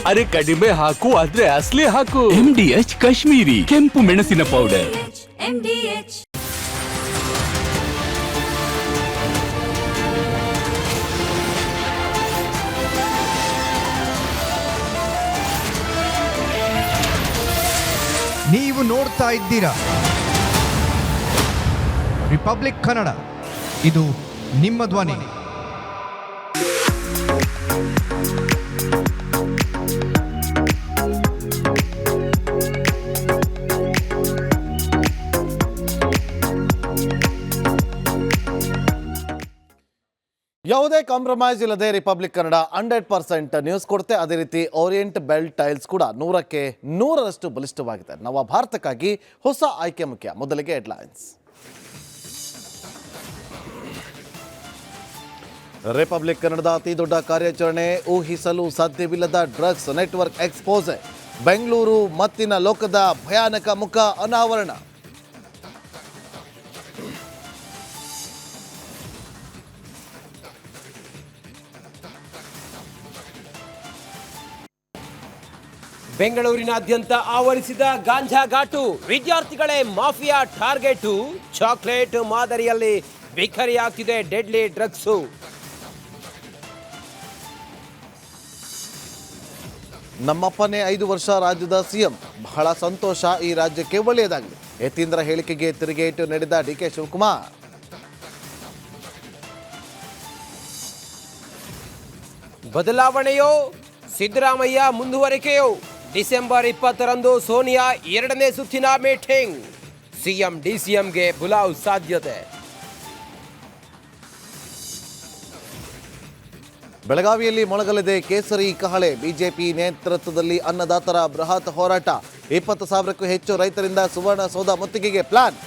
ಅರೆ ಕಡಿಮೆ ಹಾಕು ಆದ್ರೆ ಅಸಲಿ ಹಾಕು. MDH ಕಾಶ್ಮೀರಿ ಕೆಂಪು ಮೆಣಸಿನ ಪೌಡರ್. MDH ನೀವು ನೋಡ್ತಾ ಇದ್ದೀರಾ ರಿಪಬ್ಲಿಕ್ ಕನ್ನಡ, ಇದು ನಿಮ್ಮ ಧ್ವನಿ. ಯಾವುದೇ ಕಾಂಪ್ರಮೈಸ್ ಇಲ್ಲದೆ ರಿಪಬ್ಲಿಕ್ ಕನ್ನಡ 100% ನ್ಯೂಸ್ ಕೊಡುತ್ತೆ. ಅದೇ ರೀತಿ ಓರಿಯೆಂಟ್ ಬೆಲ್ಟ್ ಟೈಲ್ಸ್ ಕೂಡ 100ಕ್ಕೆ 100ರಷ್ಟು ಬಲಿಷ್ಠವಾಗಿದೆ. ನವ ಭಾರತಕ್ಕಾಗಿ ಹೊಸ ಆಯ್ಕೆ ಮುಖ್ಯ. ಮೊದಲಿಗೆ ಹೆಡ್ಲೈನ್ಸ್. ರಿಪಬ್ಲಿಕ್ ಕನ್ನಡದ ಅತಿ ದೊಡ್ಡ ಕಾರ್ಯಾಚರಣೆ, ಊಹಿಸಲು ಸಾಧ್ಯವಿಲ್ಲದ ಡ್ರಗ್ಸ್ ನೆಟ್ವರ್ಕ್ ಎಕ್ಸ್ಪೋಸೆ. ಬೆಂಗಳೂರು ಮತ್ತಿನ ಲೋಕದ ಭಯಾನಕ ಮುಖ ಅನಾವರಣ. ಬೆಂಗಳೂರಿನಾದ್ಯಂತ ಆವರಿಸಿದ ಗಾಂಜಾ ಘಾಟು, ವಿದ್ಯಾರ್ಥಿಗಳೇ ಮಾಫಿಯಾ ಟಾರ್ಗೆಟು. ಚಾಕ್ಲೇಟ್ ಮಾದರಿಯಲ್ಲಿ ಬಿಕರಿಯಾಗ್ತಿದೆ ಡೆಡ್ಲಿ ಡ್ರಗ್ಸು. ನಮ್ಮಪ್ಪನೇ 5 ವರ್ಷ ರಾಜ್ಯದ ಸಿಎಂ, ಬಹಳ ಸಂತೋಷ, ಈ ರಾಜ್ಯಕ್ಕೆ ಒಳ್ಳೆಯದಾಗಲಿ. ಯತೀಂದ್ರ ಹೇಳಿಕೆಗೆ ತಿರುಗೇಟು ನೀಡಿದ ಡಿಕೆ ಶಿವಕುಮಾರ್. ಬದಲಾವಣೆಯೋ ಸಿದ್ದರಾಮಯ್ಯ ಮುಂದುವರಿಕೆಯೋ? ಡಿಸೆಂಬರ್ 20ರಂದು ಸೋನಿಯಾ 2ನೇ ಸುತ್ತಿನ ಮೀಟಿಂಗ್. ಸಿಎಂ ಡಿಸಿಎಂಗೆ ಬುಲಾವ್ ಸಾಧ್ಯತೆ. ಬೆಳಗಾವಿಯಲ್ಲಿ ಮೊಳಗಲಿದೆ ಕೇಸರಿ ಕಹಳೆ. ಬಿಜೆಪಿ ನೇತೃತ್ವದಲ್ಲಿ ಅನ್ನದಾತರ ಬೃಹತ್ ಹೋರಾಟ. 20,000ಕ್ಕೂ ಹೆಚ್ಚು ರೈತರಿಂದ ಸುವರ್ಣಸೌಧ ಮುತ್ತಿಗೆಗೆ ಪ್ಲಾನ್.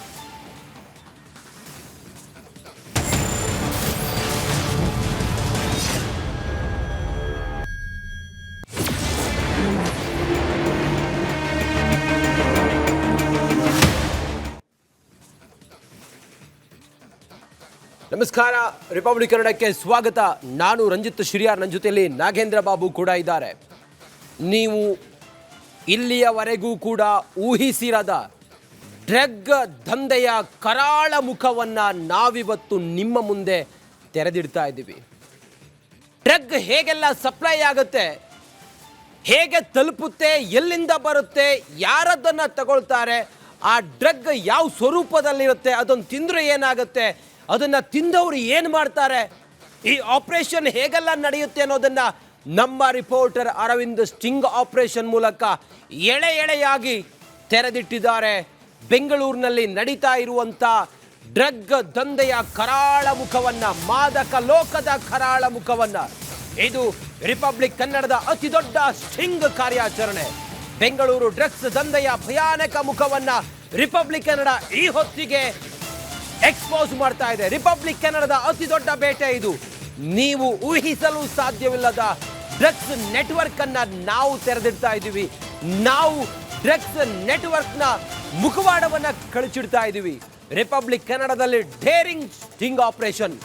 ನಮಸ್ಕಾರ, ರಿಪಬ್ಲಿಕ್ ಕನ್ನಡಕ್ಕೆ ಸ್ವಾಗತ. ನಾನು ರಂಜಿತ್ ಶಿರಿಯಾರ್, ನನ್ನ ಜೊತೆಯಲ್ಲಿ ನಾಗೇಂದ್ರ ಬಾಬು ಕೂಡ ಇದ್ದಾರೆ. ನೀವು ಇಲ್ಲಿಯವರೆಗೂ ಕೂಡ ಊಹಿಸಿರದ ಡ್ರಗ್ ದಂಧೆಯ ಕರಾಳ ಮುಖವನ್ನು ನಾವಿವತ್ತು ನಿಮ್ಮ ಮುಂದೆ ತೆರೆದಿಡ್ತಾ ಇದ್ದೀವಿ. ಡ್ರಗ್ ಹೇಗೆಲ್ಲ ಸಪ್ಲೈ ಆಗುತ್ತೆ, ಹೇಗೆ ತಲುಪುತ್ತೆ, ಎಲ್ಲಿಂದ ಬರುತ್ತೆ, ಯಾರದನ್ನು ತಗೊಳ್ತಾರೆ, ಆ ಡ್ರಗ್ ಯಾವ ಸ್ವರೂಪದಲ್ಲಿರುತ್ತೆ, ಅದನ್ನು ತಿಂದರೆ ಏನಾಗುತ್ತೆ, ಅದನ್ನು ತಿಂದವರು ಏನು ಮಾಡ್ತಾರೆ, ಈ ಆಪರೇಷನ್ ಹೇಗೆಲ್ಲ ನಡೆಯುತ್ತೆ ಅನ್ನೋದನ್ನು ನಮ್ಮ ರಿಪೋರ್ಟರ್ ಅರವಿಂದ್ ಸ್ಟಿಂಗ್ ಆಪರೇಷನ್ ಮೂಲಕ ಎಳೆಯಾಗಿ ತೆರೆದಿಟ್ಟಿದ್ದಾರೆ. ಬೆಂಗಳೂರಿನಲ್ಲಿ ನಡೀತಾ ಇರುವಂಥ ಡ್ರಗ್ ದಂಧೆಯ ಕರಾಳ ಮುಖವನ್ನು, ಮಾದಕ ಲೋಕದ ಕರಾಳ ಮುಖವನ್ನು. ಇದು ರಿಪಬ್ಲಿಕ್ ಕನ್ನಡದ ಅತಿ ದೊಡ್ಡ ಸ್ಟಿಂಗ್ ಕಾರ್ಯಾಚರಣೆ. ಬೆಂಗಳೂರು ಡ್ರಗ್ಸ್ ದಂಧೆಯ ಭಯಾನಕ ಮುಖವನ್ನು ರಿಪಬ್ಲಿಕ್ ಕನ್ನಡ ಈ ಹೊತ್ತಿಗೆ ಎಕ್ಸ್ಪೋಸ್ ಮಾಡ್ತಾ ಇದೆ. ರಿಪಬ್ಲಿಕ್ ಕನ್ನಡದ ಅತಿ ದೊಡ್ಡ ಬೇಟೆ ಇದು. ನೀವು ಊಹಿಸಲು ಸಾಧ್ಯವಿಲ್ಲದ ಡ್ರಗ್ಸ್ ನೆಟ್ವರ್ಕ್ ಅನ್ನ ನಾವು ತೆರೆದಿಡ್ತಾ ಇದ್ದೀವಿ. ನಾವು ಡ್ರಗ್ಸ್ ನೆಟ್ವರ್ಕ್ನ ಮುಖವಾಡವನ್ನ ಕಳಚಿಡ್ತಾ ಇದ್ದೀವಿ. ರಿಪಬ್ಲಿಕ್ ಕನ್ನಡದಲ್ಲಿ ಡೇರಿಂಗ್ ಸ್ಟಿಂಗ್ ಆಪರೇಷನ್.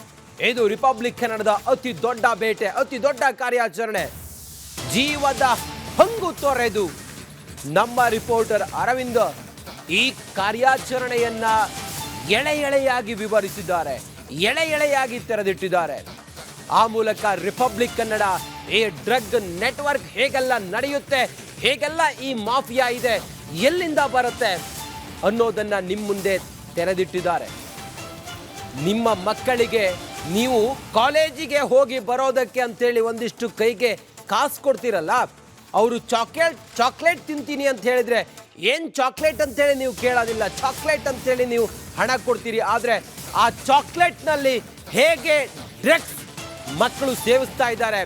ಇದು ರಿಪಬ್ಲಿಕ್ ಕನ್ನಡದ ಅತಿ ದೊಡ್ಡ ಬೇಟೆ, ಅತಿ ದೊಡ್ಡ ಕಾರ್ಯಾಚರಣೆ. ಜೀವದ ಹಂಗು ತೊರೆದು ನಮ್ಮ ರಿಪೋರ್ಟರ್ ಅರವಿಂದ್ ಈ ಕಾರ್ಯಾಚರಣೆಯನ್ನ ಎಳೆಯಾಗಿ ವಿವರಿಸಿದ್ದಾರೆ, ಎಳೆಯಾಗಿ ತೆರೆದಿಟ್ಟಿದ್ದಾರೆ. ಆ ಮೂಲಕ ರಿಪಬ್ಲಿಕ್ ಕನ್ನಡ ಈ ಡ್ರಗ್ ನೆಟ್ವರ್ಕ್ ಹೇಗೆಲ್ಲ ನಡೆಯುತ್ತೆ, ಹೇಗೆಲ್ಲ ಈ ಮಾಫಿಯಾ ಇದೆ, ಎಲ್ಲಿಂದ ಬರುತ್ತೆ ಅನ್ನೋದನ್ನ ನಿಮ್ಮ ಮುಂದೆ ತೆರೆದಿಟ್ಟಿದ್ದಾರೆ. ನಿಮ್ಮ ಮಕ್ಕಳಿಗೆ ನೀವು ಕಾಲೇಜಿಗೆ ಹೋಗಿ ಬರೋದಕ್ಕೆ ಅಂತೇಳಿ ಒಂದಿಷ್ಟು ಕೈಗೆ ಕಾಸು ಕೊಡ್ತೀರಲ್ಲ, ಅವರು ಚಾಕ್ಲೇಟ್ ತಿಂತೀನಿ ಅಂತ ಹೇಳಿದ್ರೆ ಏನು ಚಾಕ್ಲೇಟ್ ಅಂತೇಳಿ ನೀವು ಕೇಳೋದಿಲ್ಲ, ಚಾಕ್ಲೇಟ್ ಅಂತೇಳಿ ನೀವು ಹಣ ಕೊಡ್ತೀರಿ. ಆದರೆ ಆ ಚಾಕ್ಲೇಟ್ನಲ್ಲಿ ಹೇಗೆ ಡ್ರಗ್ಸ್ ಮಕ್ಕಳು ಸೇವಿಸ್ತಾ ಇದ್ದಾರೆ,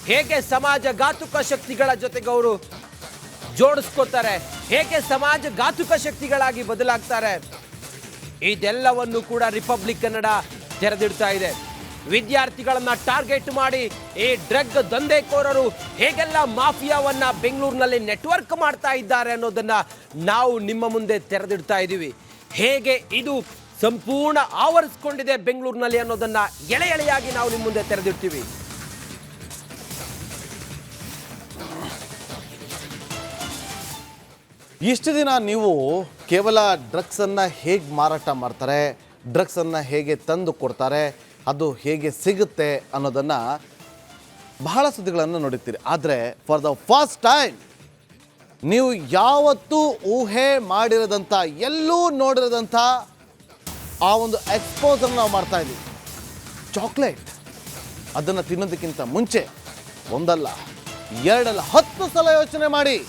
ಹೇಗೆ ಸಮಾಜ ಘಾತುಕ ಶಕ್ತಿಗಳ ಜೊತೆಗೆ ಅವರು ಜೋಡಿಸ್ಕೋತಾರೆ, ಹೇಗೆ ಸಮಾಜ ಘಾತುಕ ಶಕ್ತಿಗಳಾಗಿ ಬದಲಾಗ್ತಾರೆ, ಇದೆಲ್ಲವನ್ನು ಕೂಡ ರಿಪಬ್ಲಿಕ್ ಕನ್ನಡ ತೆರೆದಿಡ್ತಾ ಇದೆ. ವಿದ್ಯಾರ್ಥಿಗಳನ್ನ ಟಾರ್ಗೆಟ್ ಮಾಡಿ ಈ ಡ್ರಗ್ ದಂಧೆಕೋರರು ಹೇಗೆಲ್ಲ ಮಾಫಿಯಾವನ್ನ ಬೆಂಗಳೂರಿನಲ್ಲಿ ನೆಟ್ವರ್ಕ್ ಮಾಡ್ತಾ ಇದ್ದಾರೆ ಅನ್ನೋದನ್ನ ನಾವು ನಿಮ್ಮ ಮುಂದೆ ತೆರೆದಿಡ್ತಾ ಇದ್ದೀವಿ. ಹೇಗೆ ಇದು ಸಂಪೂರ್ಣ ಆವರಿಸಿಕೊಂಡಿದೆ ಬೆಂಗಳೂರಿನಲ್ಲಿ ಅನ್ನೋದನ್ನ ಎಳೆಯಾಗಿ ನಾವು ನಿಮ್ಮ ಮುಂದೆ ತೆರೆದಿಡ್ತೀವಿ. ಇಷ್ಟು ದಿನ ನೀವು ಕೇವಲ ಡ್ರಗ್ಸನ್ನು ಹೇಗೆ ಮಾರಾಟ ಮಾಡ್ತಾರೆ, ಡ್ರಗ್ಸನ್ನು ಹೇಗೆ ತಂದು ಕೊಡ್ತಾರೆ, ಅದು ಹೇಗೆ ಸಿಗುತ್ತೆ ಅನ್ನೋದನ್ನು ಬಹಳ ಸುದ್ದಿಗಳನ್ನು ನೋಡುತ್ತೀರಿ. ಆದರೆ ಫಾರ್ ದ ಫಸ್ಟ್ ಟೈಮ್ ನೀವು ಯಾವತ್ತೂ ಊಹೆ ಮಾಡಿರದಂಥ, ಎಲ್ಲೂ ನೋಡಿರದಂಥ ಆ ಒಂದು ಎಕ್ಸ್ಪೋಸನ್ನು ನಾವು ಮಾಡ್ತಾ ಇದ್ದೀವಿ. ಚಾಕ್ಲೇಟ್ ಅದನ್ನು ತಿನ್ನೋದಕ್ಕಿಂತ ಮುಂಚೆ ಒಂದಲ್ಲ ಎರಡಲ್ಲ 10 ಸಲ ಯೋಚನೆ ಮಾಡಿ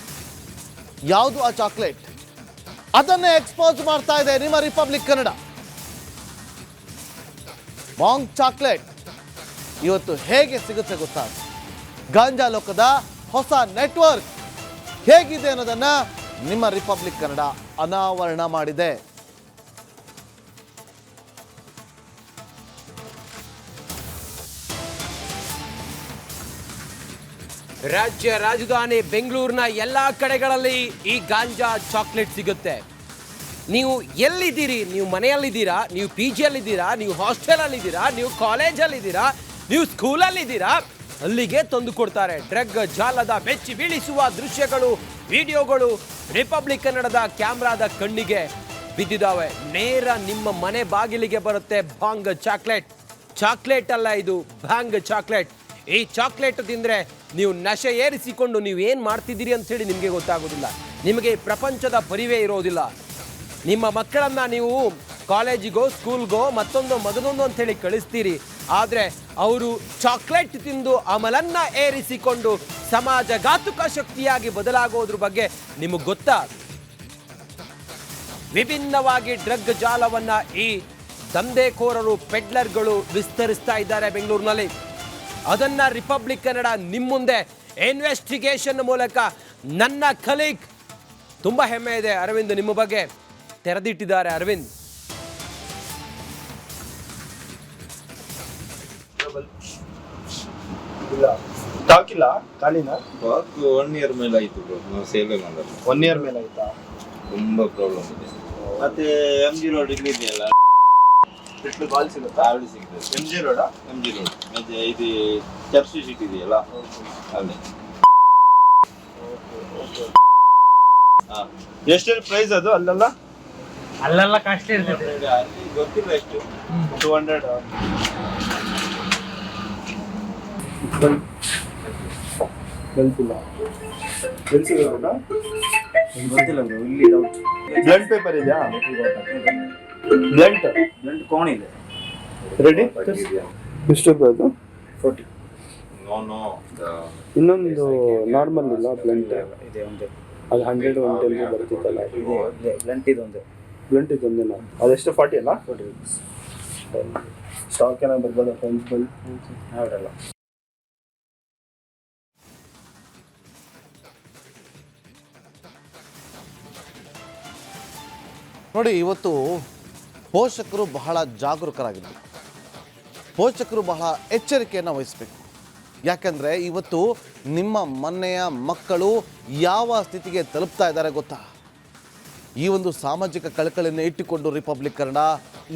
ಯಾವುದು ಆ ಚಾಕ್ಲೇಟ್, ಅದನ್ನೇ ಎಕ್ಸ್ಪೋಸ್ ಮಾಡ್ತಾ ಇದೆ ನಿಮ್ಮ ರಿಪಬ್ಲಿಕ್ ಕನ್ನಡ. ಮಾಂಗ್ ಚಾಕ್ಲೇಟ್ ಇವತ್ತು ಹೇಗೆ ಸಿಗುತ್ತೆ ಗೊತ್ತಾ? ಗಾಂಜಾ ಲೋಕದ ಹೊಸ ನೆಟ್ವರ್ಕ್ ಹೇಗಿದೆ ಅನ್ನೋದನ್ನ ನಿಮ್ಮ ರಿಪಬ್ಲಿಕ್ ಕನ್ನಡ ಅನಾವರಣ ಮಾಡಿದೆ. ರಾಜ್ಯ ರಾಜಧಾನಿ ಬೆಂಗಳೂರಿನ ಎಲ್ಲಾ ಕಡೆಗಳಲ್ಲಿ ಈ ಗಾಂಜಾ ಚಾಕ್ಲೇಟ್ ಸಿಗುತ್ತೆ. ನೀವು ಎಲ್ಲಿದ್ದೀರಿ, ನೀವು ಮನೆಯಲ್ಲಿದ್ದೀರಾ, ನೀವು ಪಿ ಜಿಯಲ್ಲಿದ್ದೀರಾ, ನೀವು ಹಾಸ್ಟೆಲಲ್ಲಿದ್ದೀರಾ, ನೀವು ಕಾಲೇಜಲ್ಲಿದ್ದೀರಾ, ನೀವು ಸ್ಕೂಲಲ್ಲಿದ್ದೀರಾ, ಅಲ್ಲಿಗೆ ತಂದು ಕೊಡ್ತಾರೆ. ಡ್ರಗ್ ಜಾಲದ ಬೆಚ್ಚಿ ಬೀಳಿಸುವ ದೃಶ್ಯಗಳು, ವಿಡಿಯೋಗಳು ರಿಪಬ್ಲಿಕ್ ಕನ್ನಡದ ಕ್ಯಾಮ್ರಾದ ಕಣ್ಣಿಗೆ ಬಿದ್ದಿದ್ದಾವೆ. ನೇರ ನಿಮ್ಮ ಮನೆ ಬಾಗಿಲಿಗೆ ಬರುತ್ತೆ ಭಾಂಗ್ ಚಾಕ್ಲೇಟ್. ಚಾಕ್ಲೇಟ್ ಅಲ್ಲ, ಇದು ಭಾಂಗ್ ಚಾಕ್ಲೇಟ್. ಈ ಚಾಕ್ಲೇಟ್ ತಿಂದರೆ ನೀವು ನಶೆ ಏರಿಸಿಕೊಂಡು ನೀವು ಏನು ಮಾಡ್ತಿದ್ದೀರಿ ಅಂಥೇಳಿ ನಿಮಗೆ ಗೊತ್ತಾಗೋದಿಲ್ಲ. ನಿಮಗೆ ಪ್ರಪಂಚದ ಪರಿವೇ ಇರೋದಿಲ್ಲ. ನಿಮ್ಮ ಮಕ್ಕಳನ್ನು ನೀವು ಕಾಲೇಜಿಗೋ ಸ್ಕೂಲ್ಗೋ ಮಗದೊಂದು ಅಂಥೇಳಿ ಕಳಿಸ್ತೀರಿ. ಆದರೆ ಅವರು ಚಾಕ್ಲೇಟ್ ತಿಂದು ಅಮಲನ್ನು ಏರಿಸಿಕೊಂಡು ಸಮಾಜಘಾತುಕ ಶಕ್ತಿಯಾಗಿ ಬದಲಾಗೋದ್ರ ಬಗ್ಗೆ ನಿಮಗೆ ಗೊತ್ತಾ? ವಿಭಿನ್ನವಾಗಿ ಡ್ರಗ್ ಜಾಲವನ್ನು ಈ ದಂಧೆಕೋರರು, ಪೆಡ್ಲರ್ಗಳು ವಿಸ್ತರಿಸ್ತಾ ಇದ್ದಾರೆ ಬೆಂಗಳೂರಿನಲ್ಲಿ. ಅದನ್ನ ರಿಪಬ್ಲಿಕ್ ಕನ್ನಡ ನಿಮ್ಮ ಮುಂದೆ ಇನ್ವೆಸ್ಟಿಗೇಷನ್ ಮೂಲಕ, ನನ್ನ ಕಲೀಗ್ ತುಂಬಾ ಹೆಮ್ಮೆ ಇದೆ ಅರವಿಂದ್ ನಿಮ್ಮ ಬಗ್ಗೆ, ತೆರೆದಿಟ್ಟಿದ್ದಾರೆ. ಅರವಿಂದ್, ಸ್ಟಾಕಿಲ್ಲ ಖಾಲಿನಾ? ಸ್ಟಾಕ್ 1 ಇಯರ್ ಮೇಲೆ ಆಯ್ತು ಬ್ರೋ, ನಾವು ಸೇಲ್ ಮಾಡಲ್ಲ. 1 ಇಯರ್ ಮೇಲೆ ಆಯ್ತಾ? ತುಂಬಾ ಪ್ರಾಬ್ಲಮ್ ಇದೆ. ಮತ್ತೆ MG ರೋಡ್ ಇಲ್ಲಿ ಇದೆಯಲ್ಲ, ಬಿಟ್ಟು ಕಾಲ್ ಸಿಗುತ್ತಾ? ಅಲ್ಲಿ ಸಿಗ್ತದೆ. MG ರೋಡಾ? MG ರೋಡ್ ಮತ್ತೆ ಇದು ಚರ್ಚ್ ಸಿಟಿ ಇದೆಯಲ್ಲ ಅಲ್ಲಿ. ಎಷ್ಟು ಪ್ರೈಸ್ ಅದು ಅಲ್ಲೆಲ್ಲ? ಅಲ್ಲೆಲ್ಲ ಕಾಸ್ಟ್ಲಿ ಇರ್ತದೆ. ಅಲ್ಲಿ ಗೊತ್ತಿಲ್ಲ ಎಷ್ಟು, 200 ಬ್ಲಂಟ್ ಪೇಪರ್ ಇದೆಯಾ? ಬ್ಲಂಟ್ ಕೋನ್ ಇದೆ ರೆಡಿ? ಎಷ್ಟು ಅದು? 40. ನೋ ಇನ್ನೊಂದು ನಾರ್ಮಲ್ ಇಲ್ಲ ಬ್ಲಂಟ್, ಇದೆ ಒಂದೇ. ಅದು 100 110 ಬರ್ತಿತ್ತಲ್ಲ, ಇದೆ ಬ್ಲಂಟ್ ಇದೊಂದೇ. ಬ್ಲಂಟ್ ಇದೊಂದೇನಾ? ಅದೆಷ್ಟು 40 ಅಲ್ಲ? 40 rupees. ಸ್ಟಾಕ್ ಏನೋ ಬರ್ಬೋದಾ ಫ್ರೆಂಡ್ಸ್ ಬಲ್ಲಿ? ಅವರಲ್ಲ. ನೋಡಿ, ಇವತ್ತು ಪೋಷಕರು ಬಹಳ ಜಾಗರೂಕರಾಗಿದ್ದರು. ಪೋಷಕರು ಬಹಳ ಎಚ್ಚರಿಕೆಯನ್ನು ವಹಿಸಬೇಕು. ಯಾಕಂದರೆ ಇವತ್ತು ನಿಮ್ಮ ಮನೆಯ ಮಕ್ಕಳು ಯಾವ ಸ್ಥಿತಿಗೆ ತಲುಪ್ತಾ ಇದ್ದಾರೆ ಗೊತ್ತಾ? ಈ ಒಂದು ಸಾಮಾಜಿಕ ಕಳಕಳಿಯನ್ನು ಇಟ್ಟುಕೊಂಡು ರಿಪಬ್ಲಿಕ್ ಕನ್ನಡ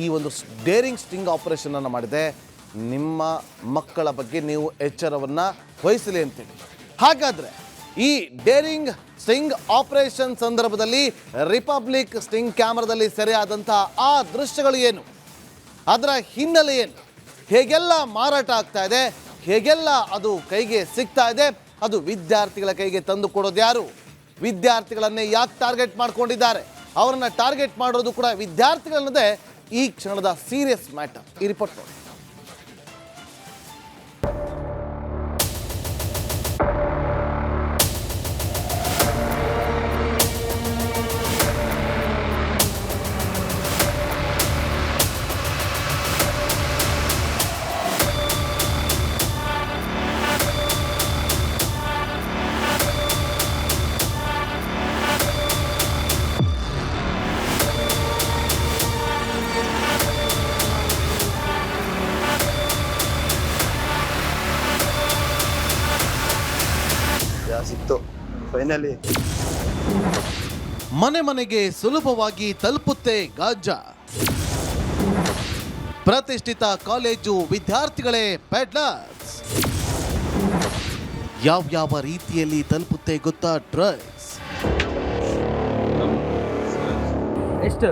ಈ ಒಂದು ಡೇರಿಂಗ್ ಸ್ಟಿಂಗ್ ಆಪರೇಷನನ್ನು ಮಾಡಿದೆ. ನಿಮ್ಮ ಮಕ್ಕಳ ಬಗ್ಗೆ ನೀವು ಎಚ್ಚರವನ್ನು ವಹಿಸಲಿ ಅಂತೇಳಿ. ಹಾಗಾದರೆ ಈ ಡೇರಿಂಗ್ ಸ್ಟಿಂಗ್ ಆಪರೇಷನ್ ಸಂದರ್ಭದಲ್ಲಿ ರಿಪಬ್ಲಿಕ್ ಸ್ಟಿಂಗ್ ಕ್ಯಾಮ್ರಾದಲ್ಲಿ ಸೆರೆಯಾದಂಥ ಆ ದೃಶ್ಯಗಳು ಏನು, ಅದರ ಹಿನ್ನೆಲೆ ಏನು, ಹೇಗೆಲ್ಲ ಮಾರಾಟ ಆಗ್ತಾ ಇದೆ, ಹೇಗೆಲ್ಲ ಅದು ಕೈಗೆ ಸಿಗ್ತಾ ಇದೆ, ಅದು ವಿದ್ಯಾರ್ಥಿಗಳ ಕೈಗೆ ತಂದು ಕೊಡೋದು ಯಾರು, ವಿದ್ಯಾರ್ಥಿಗಳನ್ನೇ ಯಾಕೆ ಟಾರ್ಗೆಟ್ ಮಾಡ್ಕೊಂಡಿದ್ದಾರೆ, ಅವರನ್ನು ಟಾರ್ಗೆಟ್ ಮಾಡೋದು ಕೂಡ ವಿದ್ಯಾರ್ಥಿಗಳನ್ನದೇ ಈ ಕ್ಷಣದ ಸೀರಿಯಸ್ ಮ್ಯಾಟರ್. ಈ ರಿಪೋರ್ಟ್ ನೋಡಿ. ಸಿಕ್ತು ಫೈನಲಿ. ಮನೆ ಮನೆಗೆ ಸುಲಭವಾಗಿ ತಲುಪುತ್ತೆ ಗಾಂಜಾ. ಪ್ರತಿಷ್ಠಿತ ಕಾಲೇಜು ವಿದ್ಯಾರ್ಥಿಗಳೇ ಪೆಡ್ಲರ್ಸ್. ಯಾವ್ಯಾವ ರೀತಿಯಲ್ಲಿ ತಲುಪುತ್ತೆ ಗೊತ್ತಾ ಡ್ರಗ್ಸ್? ಎಷ್ಟು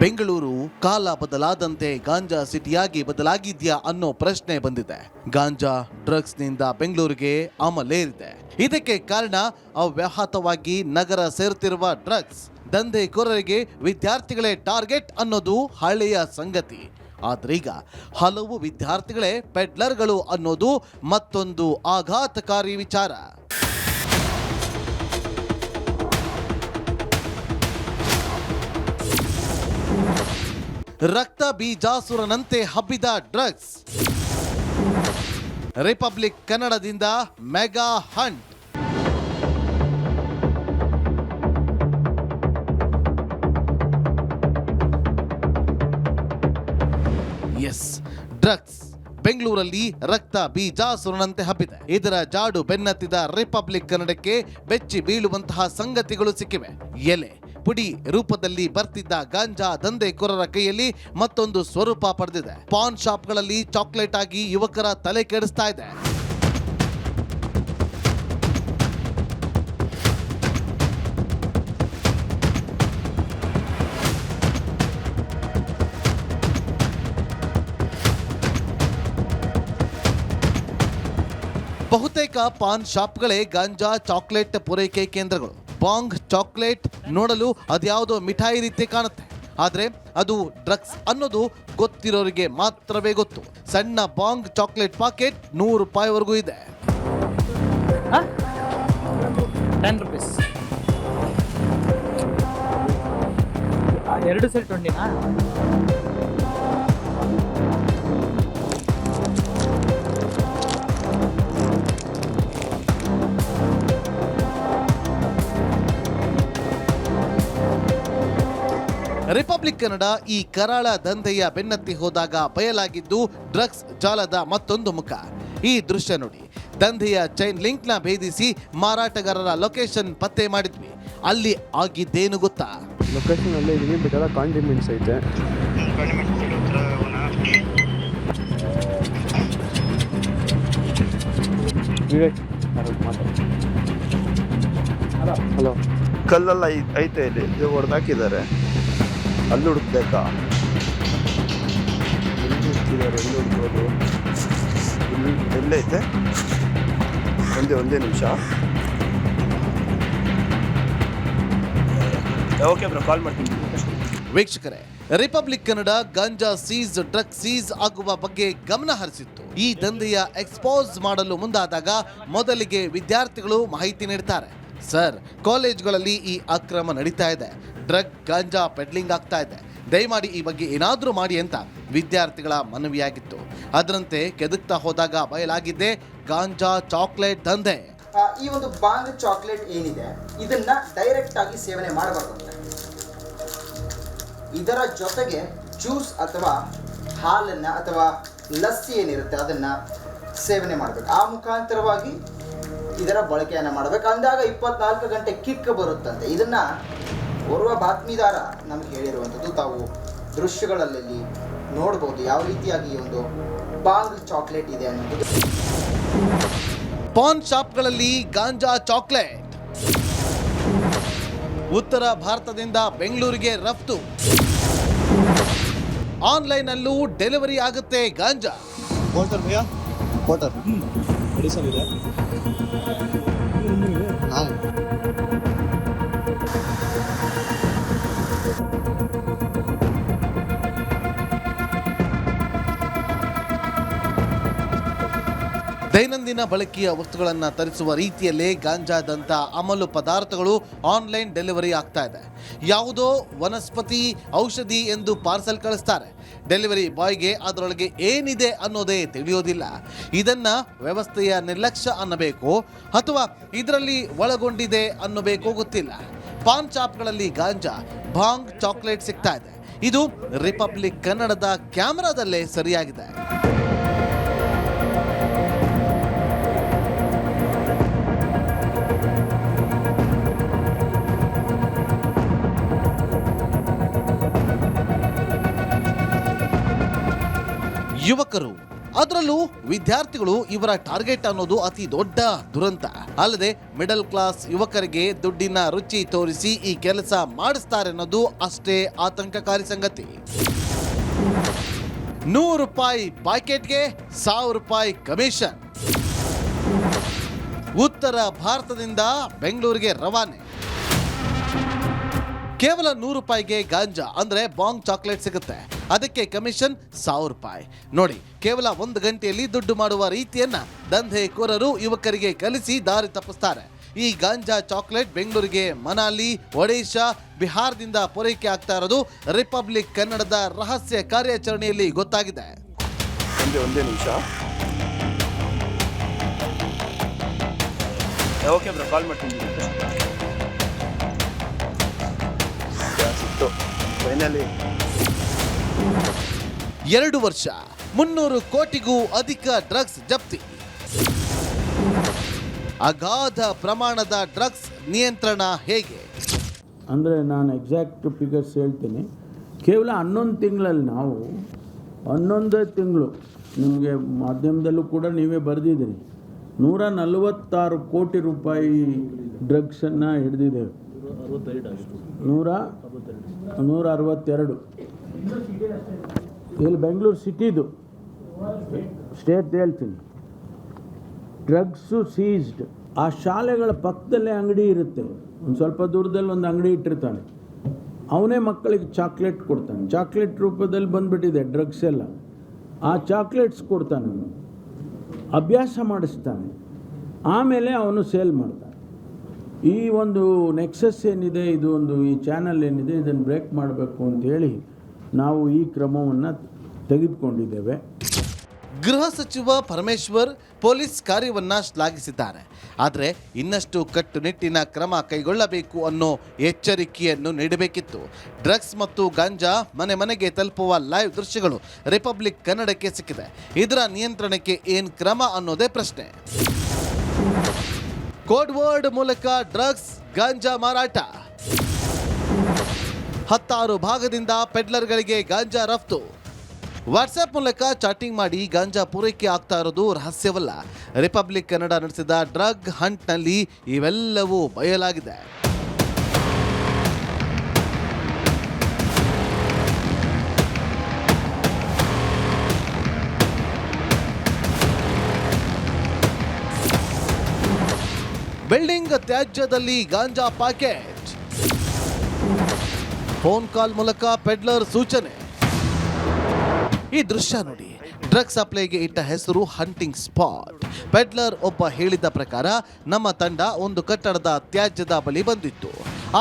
ಬೆಂಗಳೂರು ಕಾಲ ಬದಲಾದಂತೆ ಗಾಂಜಾ ಸಿಟಿಯಾಗಿ ಬದಲಾಗಿದ್ಯಾ ಅನ್ನೋ ಪ್ರಶ್ನೆ ಬಂದಿದೆ. ಗಾಂಜಾ ಡ್ರಗ್ಸ್ನಿಂದ ಬೆಂಗಳೂರಿಗೆ ಅಮಲೇರಿದೆ. ಇದಕ್ಕೆ ಕಾರಣ ಅವ್ಯಾಹತವಾಗಿ ನಗರ ಸೇರುತ್ತಿರುವ ಡ್ರಗ್ಸ್ ದಂಧೆಕೋರರಿಗೆ ವಿದ್ಯಾರ್ಥಿಗಳೇ ಟಾರ್ಗೆಟ್ ಅನ್ನೋದು ಹಳೆಯ ಸಂಗತಿ. ಆದ್ರೀಗ ಹಲವು ವಿದ್ಯಾರ್ಥಿಗಳೇ ಪೆಡ್ಲರ್ಗಳು ಅನ್ನೋದು ಮತ್ತೊಂದು ಆಘಾತಕಾರಿ ವಿಚಾರ. ರಕ್ತ ಬೀಜಾಸುರನಂತೆ ಹಬ್ಬಿದ ಡ್ರಗ್ಸ್. ರಿಪಬ್ಲಿಕ್ ಕನ್ನಡದಿಂದ ಮೆಗಾ ಹಂಟ್. ಎಸ್, ಡ್ರಗ್ಸ್ ಬೆಂಗಳೂರಲ್ಲಿ ರಕ್ತ ಬೀಜಾಸುರನಂತೆ ಹಬ್ಬಿದೆ. ಇದರ ಜಾಡು ಬೆನ್ನತ್ತಿದ ರಿಪಬ್ಲಿಕ್ ಕನ್ನಡಕ್ಕೆ ಬೆಚ್ಚಿ ಬೀಳುವಂತಹ ಸಂಗತಿಗಳು ಸಿಕ್ಕಿವೆ. ಎಲೆ ಪುಡಿ ರೂಪದಲ್ಲಿ ಬರ್ತಿದ್ದ ಗಾಂಜಾ ದಂಧೆಕೋರರ ಕೈಯಲ್ಲಿ ಮತ್ತೊಂದು ಸ್ವರೂಪ ಪಡೆದಿದೆ. ಪಾನ್ ಶಾಪ್ಗಳಲ್ಲಿ ಚಾಕ್ಲೇಟ್ ಆಗಿ ಯುವಕರ ತಲೆ ಕೆಡಿಸ್ತಾ ಇದೆ. ಬಹುತೇಕ ಪಾನ್ ಶಾಪ್ಗಳೇ ಗಾಂಜಾ ಚಾಕ್ಲೇಟ್ ಪೂರೈಕೆ ಕೇಂದ್ರಗಳು. ಬಾಂಗ್ ಚಾಕ್ಲೇಟ್ ನೋಡಲು ಅದ್ಯಾವುದೋ ಮಿಠಾಯಿ ರೀತಿ ಕಾಣುತ್ತೆ, ಆದ್ರೆ ಅದು ಡ್ರಗ್ಸ್ ಅನ್ನೋದು ಗೊತ್ತಿರೋರಿಗೆ ಮಾತ್ರವೇ ಗೊತ್ತು. ಸಣ್ಣ ಬಾಂಗ್ ಚಾಕ್ಲೇಟ್ ಪಾಕೆಟ್ 100 ರೂಪಾಯಿವರೆಗೂ ಇದೆ. 10 ರೂಪೀಸ್ 2 ಸೆಟ್ 20ನಾ? ರಿಪಬ್ಲಿಕ್ ಕನ್ನಡ ಈ ಕರಾಳ ದಂಧೆಯ ಬೆನ್ನತ್ತಿ ಹೋದಾಗ ಬಯಲಾಗಿದ್ದು ಡ್ರಗ್ಸ್ ಜಾಲದ ಮತ್ತೊಂದು ಮುಖ. ಈ ದೃಶ್ಯ ನೋಡಿ. ದಂಧೆಯ ಚೈನ್ ಲಿಂಕ್ನ ಭೇದಿಸಿ ಮಾರಾಟಗಾರರ ಲೊಕೇಶನ್ ಪತ್ತೆ ಮಾಡಿದ್ವಿ. ಅಲ್ಲಿ ಆಗಿದ್ದೇನು ಗೊತ್ತಾ? ಲೊಕೇಶನ್ ಅಲ್ಲೇ ಇದೀನಿ, ಬಟ್ ಎಲ್ಲ ಕಾಂಡಿಮೆಂಟ್ಸ್ ಐತೆ. ಹಲೋ, ಕಲ್ಲೆಲ್ಲ ಐತೆ ಇಲ್ಲಿ ಹೊಡೆದಾಕಿದ್ದಾರೆ. ಅಲ್ಲಿ ಹುಡುಕ್ಬೇಕಾ? ಎಲ್ಲಿ ಹುಡುಕಿದ್ದಾರೆ, ಎಲ್ಲಿ ಹುಡುಕೋದು? ಇಲ್ಲಿ ಎಲ್ಲೈತೆ? ಒಂದೇ ನಿಮಿಷ. ಓಕೆ ಬ್ರೋ, ಕಾಲ್ ಮಾಡ್ತೀನಿ. ವೀಕ್ಷಕರೇ, ರಿಪಬ್ಲಿಕ್ ಕನ್ನಡ ಗಾಂಜಾ ಸೀಸ್, ಡ್ರಗ್ ಸೀಸ್ ಆಗುವ ಬಗ್ಗೆ ಗಮನ ಹರಿಸಿತ್ತು. ಈ ದಂಧೆಯ ಎಕ್ಸ್ಪೋಸ್ ಮಾಡಲು ಮುಂದಾದಾಗ ಮೊದಲಿಗೆ ವಿದ್ಯಾರ್ಥಿಗಳು ಮಾಹಿತಿ ನೀಡ್ತಾರೆ. ಸರ್, ಕಾಲೇಜ್ಗಳಲ್ಲಿ ಈ ಅಕ್ರಮ ನಡೀತಾ ಇದೆ, ಡ್ರಗ್ ಗಾಂಜಾ ಪೆಡ್ಲಿಂಗ್ ಆಗ್ತಾ ಇದೆ, ದಯಮಾಡಿ ಈ ಬಗ್ಗೆ ಏನಾದರೂ ಮಾಡಿ ಅಂತ ವಿದ್ಯಾರ್ಥಿಗಳ ಮನವಿಯಾಗಿತ್ತು. ಅದರಂತೆ ಕೆದಕ್ತಾ ಹೋದಾಗ ಬಯಲಾಗಿದ್ದೆ ಗಾಂಜಾ ಚಾಕ್ಲೇಟ್ ದಂಧೆ. ಈ ಒಂದು ಬಾಂಗ್ ಚಾಕ್ಲೇಟ್ ಏನಿದೆ ಇದನ್ನ ಡೈರೆಕ್ಟ್ ಆಗಿ ಸೇವನೆ ಮಾಡಬಾರ್ದು. ಇದರ ಜೊತೆಗೆ ಜ್ಯೂಸ್ ಅಥವಾ ಹಾಲನ್ನ ಅಥವಾ ಲಸ್ಸಿ ಏನಿರುತ್ತೆ ಅದನ್ನ ಸೇವನೆ ಮಾಡಬೇಕು. ಆ ಮುಖಾಂತರವಾಗಿ ಇದರ ಬಳಕೆಯನ್ನು ಮಾಡಬೇಕು. ಅಂದಾಗ 24 ಗಂಟೆ ಕಿಕ್ ಬರುತ್ತಂತೆ. ಇದನ್ನ ಓರ್ವ ಬಾತ್ಮೀದಾರ ನಮ್ಗೆ ಹೇಳಿರುವಂಥದ್ದು. ತಾವು ದೃಶ್ಯಗಳಲ್ಲಿ ನೋಡ್ಬೋದು ಯಾವ ರೀತಿಯಾಗಿ ಈ ಒಂದು ಬಾಂಗ್ ಚಾಕ್ಲೇಟ್ ಇದೆ ಅನ್ನೋದು. ಪಾನ್ ಶಾಪ್ಗಳಲ್ಲಿ ಗಾಂಜಾ ಚಾಕ್ಲೇಟ್ ಉತ್ತರ ಭಾರತದಿಂದ ಬೆಂಗಳೂರಿಗೆ ರಫ್ತು. ಆನ್ಲೈನ್ ಅಲ್ಲೂ ಡೆಲಿವರಿ ಆಗುತ್ತೆ ಗಾಂಜಾ. ದೈನಂದಿನ ಬಳಕೆಯ ವಸ್ತುಗಳನ್ನು ತರಿಸುವ ರೀತಿಯಲ್ಲೇ ಗಾಂಜಾದಂಥ ಅಮಲು ಪದಾರ್ಥಗಳು ಆನ್ಲೈನ್ ಡೆಲಿವರಿ ಆಗ್ತಾ ಇದೆ. ಯಾವುದೋ ವನಸ್ಪತಿ ಔಷಧಿ ಎಂದು ಪಾರ್ಸಲ್ ಕಳಿಸ್ತಾರೆ. ಡೆಲಿವರಿ ಬಾಯ್ಗೆ ಅದರೊಳಗೆ ಏನಿದೆ ಅನ್ನೋದೇ ತಿಳಿಯೋದಿಲ್ಲ. ಇದನ್ನ ವ್ಯವಸ್ಥೆಯ ನಿರ್ಲಕ್ಷ್ಯ ಅನ್ನಬೇಕೋ ಅಥವಾ ಇದರಲ್ಲಿ ಒಳಗೊಂಡಿದೆ ಅನ್ನಬೇಕೋ ಗೊತ್ತಿಲ್ಲ. ಪಾನ್ ಶಾಪ್ಗಳಲ್ಲಿ ಗಾಂಜಾ, ಬಾಂಗ್ ಚಾಕ್ಲೇಟ್ ಸಿಗ್ತಾ ಇದೆ. ಇದು ರಿಪಬ್ಲಿಕ್ ಕನ್ನಡದ ಕ್ಯಾಮೆರಾದಲ್ಲೇ ಸರಿಯಾಗಿದೆ. ಯುವಕರು ಅದರಲ್ಲೂ ವಿದ್ಯಾರ್ಥಿಗಳು ಇವರ ಟಾರ್ಗೆಟ್ ಅನ್ನೋದು ಅತಿ ದೊಡ್ಡ ದುರಂತ. ಅಲ್ಲದೆ ಮಿಡಲ್ ಕ್ಲಾಸ್ ಯುವಕರಿಗೆ ದುಡ್ಡಿನ ರುಚಿ ತೋರಿಸಿ ಈ ಕೆಲಸ ಮಾಡಿಸ್ತಾರೆ ಅನ್ನೋದು ಅಷ್ಟೇ ಆತಂಕಕಾರಿ ಸಂಗತಿ. 100 ರೂಪಾಯಿ ಪ್ಯಾಕೆಟ್ಗೆ 1000 ರೂಪಾಯಿ ಕಮಿಷನ್. ಉತ್ತರ ಭಾರತದಿಂದ ಬೆಂಗಳೂರಿಗೆ ರವಾನೆ. ಕೇವಲ 100 ರೂಪಾಯಿಗೆ ಗಾಂಜಾ ಅಂದ್ರೆ ಬಾಂಗ್ ಚಾಕ್ಲೇಟ್ ಸಿಗುತ್ತೆ. ಅದಕ್ಕೆ ಕಮಿಷನ್ 1000 ರೂಪಾಯಿ. ನೋಡಿ, ಕೇವಲ 1 ಗಂಟೆಯಲ್ಲಿ ದುಡ್ಡು ಮಾಡುವ ರೀತಿಯನ್ನ ದಂಧೆಕೋರರು ಯುವಕರಿಗೆ ಕಲಿಸಿ ದಾರಿ ತಪ್ಪಿಸ್ತಾರೆ. ಈ ಗಾಂಜಾ ಚಾಕ್ಲೇಟ್ ಬೆಂಗಳೂರಿಗೆ ಮನಾಲಿ, ಒಡಿಶಾ, ಬಿಹಾರದಿಂದ ಪೂರೈಕೆ ಆಗ್ತಾ ಇರೋದು ರಿಪಬ್ಲಿಕ್ ಕನ್ನಡದ ರಹಸ್ಯ ಕಾರ್ಯಾಚರಣೆಯಲ್ಲಿ ಗೊತ್ತಾಗಿದೆ. ಒಂದೇ ನಿಮಿಷ. ಓಕೆ ಬ್ರೋ, ಕಾಲ್ ಮಾಡ್ತೀನಿ. ಫೈನಲಿ 2 ವರ್ಷ 300 ಕೋಟಿಗೂ ಅಧಿಕ ಡ್ರಗ್ಸ್ ಜಪ್ತಿ. ಅಗಾಧ ಪ್ರಮಾಣದ ಡ್ರಗ್ಸ್ ನಿಯಂತ್ರಣ ಹೇಗೆ? ಅಂದರೆ ನಾನು ಎಕ್ಸಾಕ್ಟ್ ಫಿಗರ್ಸ್ ಹೇಳ್ತೀನಿ. ಕೇವಲ 11 ತಿಂಗಳಲ್ಲಿ ನಾವು 11 ತಿಂಗಳು, ನಿಮಗೆ ಮಾಧ್ಯಮದಲ್ಲೂ ಕೂಡ ನೀವೇ ಬರೆದಿದ್ದೀರಿ, 146 ಕೋಟಿ ರೂಪಾಯಿ ಡ್ರಗ್ಸನ್ನು ಹಿಡಿದಿದ್ದೇವೆ. 162 ಇಲ್ಲಿ ಬೆಂಗಳೂರು ಸಿಟಿದು ಸ್ಟೇಟ್ ಹೇಳ್ತೀನಿ. Drugs ceased. ಆ ಶಾಲೆಗಳ ಪಕ್ಕದಲ್ಲೇ ಅಂಗಡಿ ಇರುತ್ತೆ, ಒಂದು ಸ್ವಲ್ಪ ದೂರದಲ್ಲಿ ಒಂದು ಅಂಗಡಿ ಇಟ್ಟಿರ್ತಾನೆ, ಅವನೇ ಮಕ್ಕಳಿಗೆ ಚಾಕ್ಲೇಟ್ ಕೊಡ್ತಾನೆ. ಚಾಕ್ಲೇಟ್ ರೂಪದಲ್ಲಿ ಬಂದುಬಿಟ್ಟಿದೆ ಡ್ರಗ್ಸ್ ಎಲ್ಲ. ಆ ಚಾಕ್ಲೇಟ್ಸ್ ಕೊಡ್ತಾನೆ, ಅವನು ಅಭ್ಯಾಸ ಮಾಡಿಸ್ತಾನೆ, ಆಮೇಲೆ ಅವನು ಸೇಲ್ ಮಾಡ್ತಾನೆ. ಈ ಒಂದು ನೆಕ್ಸಸ್ ಏನಿದೆ, ಇದು ಒಂದು ಈ ಚಾನಲ್ ಏನಿದೆ, ಇದನ್ನು ಬ್ರೇಕ್ ಮಾಡಬೇಕು ಅಂತೇಳಿ ನಾವು ಈ ಕ್ರಮವನ್ನು ತೆಗೆದುಕೊಂಡಿದ್ದೇವೆ. ಗೃಹ ಸಚಿವ ಪರಮೇಶ್ವರ್ ಪೊಲೀಸ್ ಕಾರ್ಯವನ್ನ ಶ್ಲಾಘಿಸಿದ್ದಾರೆ. ಆದರೆ ಇನ್ನಷ್ಟು ಕಟ್ಟುನಿಟ್ಟಿನ ಕ್ರಮ ಕೈಗೊಳ್ಳಬೇಕು ಅನ್ನೋ ಎಚ್ಚರಿಕೆಯನ್ನು ನೀಡಬೇಕಿತ್ತು. ಡ್ರಗ್ಸ್ ಮತ್ತು ಗಾಂಜಾ ಮನೆ ಮನೆಗೆ ತಲುಪುವ ಲೈವ್ ದೃಶ್ಯಗಳು ರಿಪಬ್ಲಿಕ್ ಕನ್ನಡಕ್ಕೆ ಸಿಕ್ಕಿದೆ. ಇದರ ನಿಯಂತ್ರಣಕ್ಕೆ ಏನು ಕ್ರಮ ಅನ್ನೋದೇ ಪ್ರಶ್ನೆ. ಕೋಡ್ ವರ್ಡ್ ಮೂಲಕ ಡ್ರಗ್ಸ್ ಗಾಂಜಾ ಮಾರಾಟ. 16 ಭಾಗದಿಂದ ಪೆಡ್ಲರ್ಗಳಿಗೆ ಗಾಂಜಾ ರಫ್ತು. ವಾಟ್ಸ್ಆಪ್ ಮೂಲಕ ಚಾಟಿಂಗ್ ಮಾಡಿ ಗಾಂಜಾ ಪೂರೈಕೆ ಆಗ್ತಾ ಇರೋದು ರಹಸ್ಯವಲ್ಲ. ರಿಪಬ್ಲಿಕ್ ಕನ್ನಡ ನಡೆಸಿದ ಡ್ರಗ್ ಹಂಟ್ನಲ್ಲಿ ಇವೆಲ್ಲವೂ ಬಯಲಾಗಿದೆ. ಬಿಲ್ಡಿಂಗ್ ತ್ಯಾಜ್ಯದಲ್ಲಿ ಗಾಂಜಾ ಪ್ಯಾಕೆಟ್. ಫೋನ್ ಕಾಲ್ ಮೂಲಕ ಪೆಡ್ಲರ್ ಸೂಚನೆ. ಈ ದೃಶ್ಯ ನೋಡಿ. ಡ್ರಗ್ಸ್ ಸಪ್ಲೈಗೆ ಇಟ್ಟ ಹೆಸರು ಹಂಟಿಂಗ್ ಸ್ಪಾಟ್. ಪೆಡ್ಲರ್ ಒಬ್ಬ ಹೇಳಿದ ಪ್ರಕಾರ ನಮ್ಮ ತಂಡ ಒಂದು ಕಟ್ಟಡದ ತ್ಯಾಜ್ಯದ ಬಳಿ ಬಂದಿತ್ತು.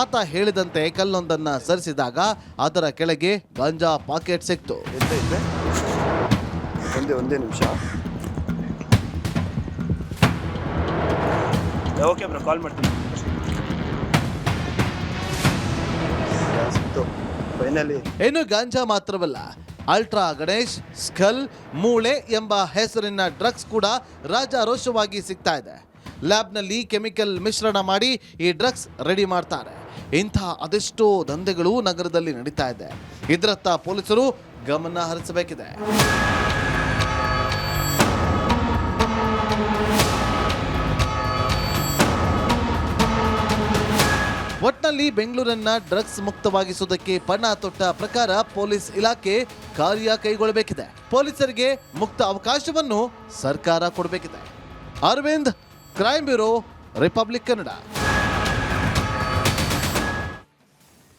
ಆತ ಹೇಳಿದಂತೆ ಕಲ್ಲೊಂದನ್ನು ಸರಿಸಿದಾಗ ಅದರ ಕೆಳಗೆ ಗಾಂಜಾ ಪಾಕೆಟ್ ಸಿಕ್ತು. ಒಂದೇ ನಿಮಿಷ. ಓಕೆ ಬ್ರೋ, ಕಾಲ್ ಮಾಡ್ತೀನಿ. ಫೈನಲಿ ಏನು ಗಾಂಜಾ ಮಾತ್ರವಲ್ಲ, ಅಲ್ಟ್ರಾ ಗಣೇಶ್, ಸ್ಕಲ್, ಮೂಳೆ ಎಂಬ ಹೆಸರಿನ ಡ್ರಗ್ಸ್ ಕೂಡ ರಾಜಾರೋಷವಾಗಿ ಸಿಗ್ತಾ ಇದೆ. ಲ್ಯಾಬ್ನಲ್ಲಿ ಕೆಮಿಕಲ್ ಮಿಶ್ರಣ ಮಾಡಿ ಈ ಡ್ರಗ್ಸ್ ರೆಡಿ ಮಾಡ್ತಾರೆ. ಇಂಥ ಅದೆಷ್ಟೋ ದಂಧೆಗಳು ನಗರದಲ್ಲಿ ನಡೀತಾ ಇದೆ. ಇದರತ್ತ ಪೊಲೀಸರು ಗಮನ ಹರಿಸಬೇಕಿದೆ. ಒಟ್ನಲ್ಲಿ ಬೆಂಗಳೂರನ್ನ ಡ್ರಗ್ಸ್ ಮುಕ್ತವಾಗಿಸುವುದಕ್ಕೆ ಪಣ ತೊಟ್ಟ ಪ್ರಕಾರ ಪೊಲೀಸ್ ಇಲಾಖೆ ಕಾರ್ಯ ಕೈಗೊಳ್ಳಬೇಕಿದೆ. ಪೊಲೀಸರಿಗೆ ಮುಕ್ತ ಅವಕಾಶವನ್ನು ಸರ್ಕಾರ ಕೊಡಬೇಕಿದೆ. Arvind, crime bureau, Republic Kannada.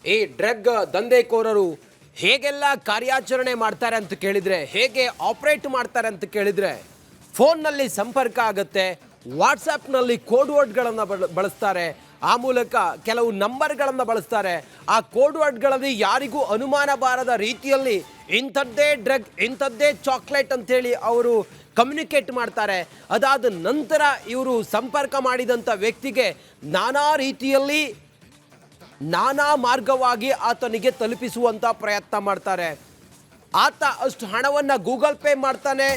ಈ ಡ್ರಗ್ ದಂಧೆಕೋರರು ಹೇಗೆಲ್ಲ ಕಾರ್ಯಾಚರಣೆ ಮಾಡ್ತಾರೆ ಅಂತ ಕೇಳಿದರೆ, ಹೇಗೆ ಆಪರೇಟ್ ಮಾಡ್ತಾರೆ ಅಂತ ಕೇಳಿದರೆ, ಫೋನ್ನಲ್ಲಿ ಸಂಪರ್ಕ ಆಗುತ್ತೆ, ವಾಟ್ಸಪ್ನಲ್ಲಿ ಕೋಡ್ ವರ್ಡ್ಗಳನ್ನು ಬಳಸ್ತಾರೆ, ಆ ಮೂಲಕ ಕೆಲವು ನಂಬರ್ಗಳನ್ನು ಬಳಸ್ತಾರೆ. ಆ ಕೋಡ್ ವರ್ಡ್ಗಳಲ್ಲಿ ಯಾರಿಗೂ ಅನುಮಾನ ಬಾರದ ರೀತಿಯಲ್ಲಿ ಇಂಥದ್ದೇ ಡ್ರಗ್, ಇಂಥದ್ದೇ ಚಾಕ್ಲೇಟ್ ಅಂಥೇಳಿ ಅವರು ಕಮ್ಯುನಿಕೇಟ್ ಮಾಡ್ತಾರೆ. ಅದಾದ ನಂತರ ಇವರು ಸಂಪರ್ಕ ಮಾಡಿದಂಥ ವ್ಯಕ್ತಿಗೆ ನಾನಾ ರೀತಿಯಲ್ಲಿ ನಾನಾ ಮಾರ್ಗವಾಗಿ ಆತನಿಗೆ ತಲುಪಿಸುವಂಥ ಪ್ರಯತ್ನ ಮಾಡ್ತಾರೆ. ಆತ ಅಷ್ಟು ಹಣವನ್ನು ಗೂಗಲ್ ಪೇ ಮಾಡ್ತಾನೆ.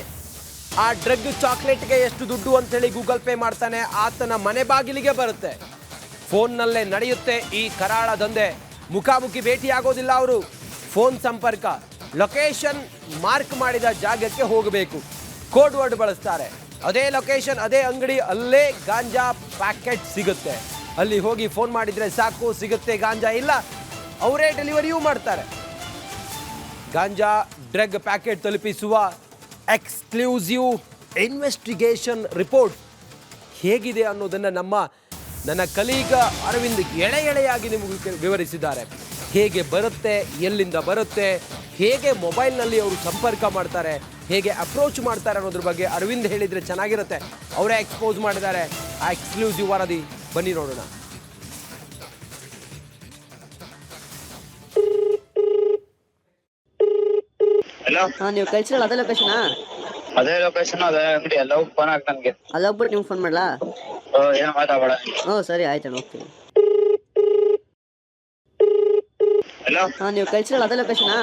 ಆ ಡ್ರಗ್ ಚಾಕ್ಲೇಟ್ಗೆ ಎಷ್ಟು ದುಡ್ಡು ಅಂಥೇಳಿ ಗೂಗಲ್ ಪೇ ಮಾಡ್ತಾನೆ. ಆತನ ಮನೆ ಬಾಗಿಲಿಗೆ ಬರುತ್ತೆ. ಫೋನ್ನಲ್ಲೇ ನಡೆಯುತ್ತೆ ಈ ಕರಾಳ ದಂಧೆ. ಮುಖಾಮುಖಿ ಭೇಟಿ ಆಗೋದಿಲ್ಲ ಅವರು. ಫೋನ್ ಸಂಪರ್ಕ, ಲೊಕೇಶನ್ ಮಾರ್ಕ್ ಮಾಡಿದ ಜಾಗಕ್ಕೆ ಹೋಗಬೇಕು. ಕೋಡ್ ವರ್ಡ್ ಬಳಸ್ತಾರೆ. ಅದೇ ಲೊಕೇಶನ್, ಅದೇ ಅಂಗಡಿ, ಅಲ್ಲೇ ಗಾಂಜಾ ಪ್ಯಾಕೆಟ್ ಸಿಗುತ್ತೆ. ಅಲ್ಲಿ ಹೋಗಿ ಫೋನ್ ಮಾಡಿದ್ರೆ ಸಾಕು, ಸಿಗುತ್ತೆ ಗಾಂಜಾ. ಇಲ್ಲ, ಅವರೇ ಡೆಲಿವರಿಯೂ ಮಾಡ್ತಾರೆ. ಗಾಂಜಾ ಡ್ರಗ್ ಪ್ಯಾಕೆಟ್ ತಲುಪಿಸುವ ಎಕ್ಸ್ಕ್ಲೂಸಿವ್ ಇನ್ವೆಸ್ಟಿಗೇಷನ್ ರಿಪೋರ್ಟ್ ಹೇಗಿದೆ ಅನ್ನೋದನ್ನು ನನ್ನ ಕಲೀಗ ಅರವಿಂದ್ ಎಳೆಯಾಗಿ ನಿಮಗೆ ವಿವರಿಸಿದ್ದಾರೆ. ಹೇಗೆ ಬರುತ್ತೆ, ಎಲ್ಲಿಂದ ಬರುತ್ತೆ, ಹೇಗೆ ಮೊಬೈಲ್ನಲ್ಲಿ ಅವರು ಸಂಪರ್ಕ ಮಾಡ್ತಾರೆ, ಹೇಗೆ ಅಪ್ರೋಚ್ ಮಾಡ್ತಾರೆ ಅನ್ನೋದ್ರ ಬಗ್ಗೆ ಅರವಿಂದ್ ಹೇಳಿದರೆ ಚೆನ್ನಾಗಿರುತ್ತೆ. ಅವರೇ ಎಕ್ಸ್ಪೋಸ್ ಮಾಡಿದ್ದಾರೆ ಆ ಎಕ್ಸ್ಕ್ಲೂಸಿವ್ ವರದಿ. ಬನ್ನಿ ನೋಡೋಣ. ನೀವು ಕಳ್ಸಿರಲ್ಲ ಅದೇ ಲೊಕೇಶನಾ? ಅದೇ ಲೊಕೇಶನ್, ಅದೇ ಅಂಗಡಿ. ಎಲ್ಲ ಫೋನ್ ಹಾಕ್ ನನ್ಗೆ. ಅಲ್ಲಿ ಹೋಗ್ಬಿಟ್ಟು ನಿಮ್ಗೆ ಫೋನ್ ಮಾಡ್ಲಾ? ಏನು ಮಾತಾಡಬೇಡ. ಸರಿ ಆಯ್ತು, ಹೋಗ್ತೀನಿ. ಹಲೋ, ನೀವು ಕಳ್ಸಿರಲ್ಲ ಅದೇ ಲೊಕೇಶನಾ?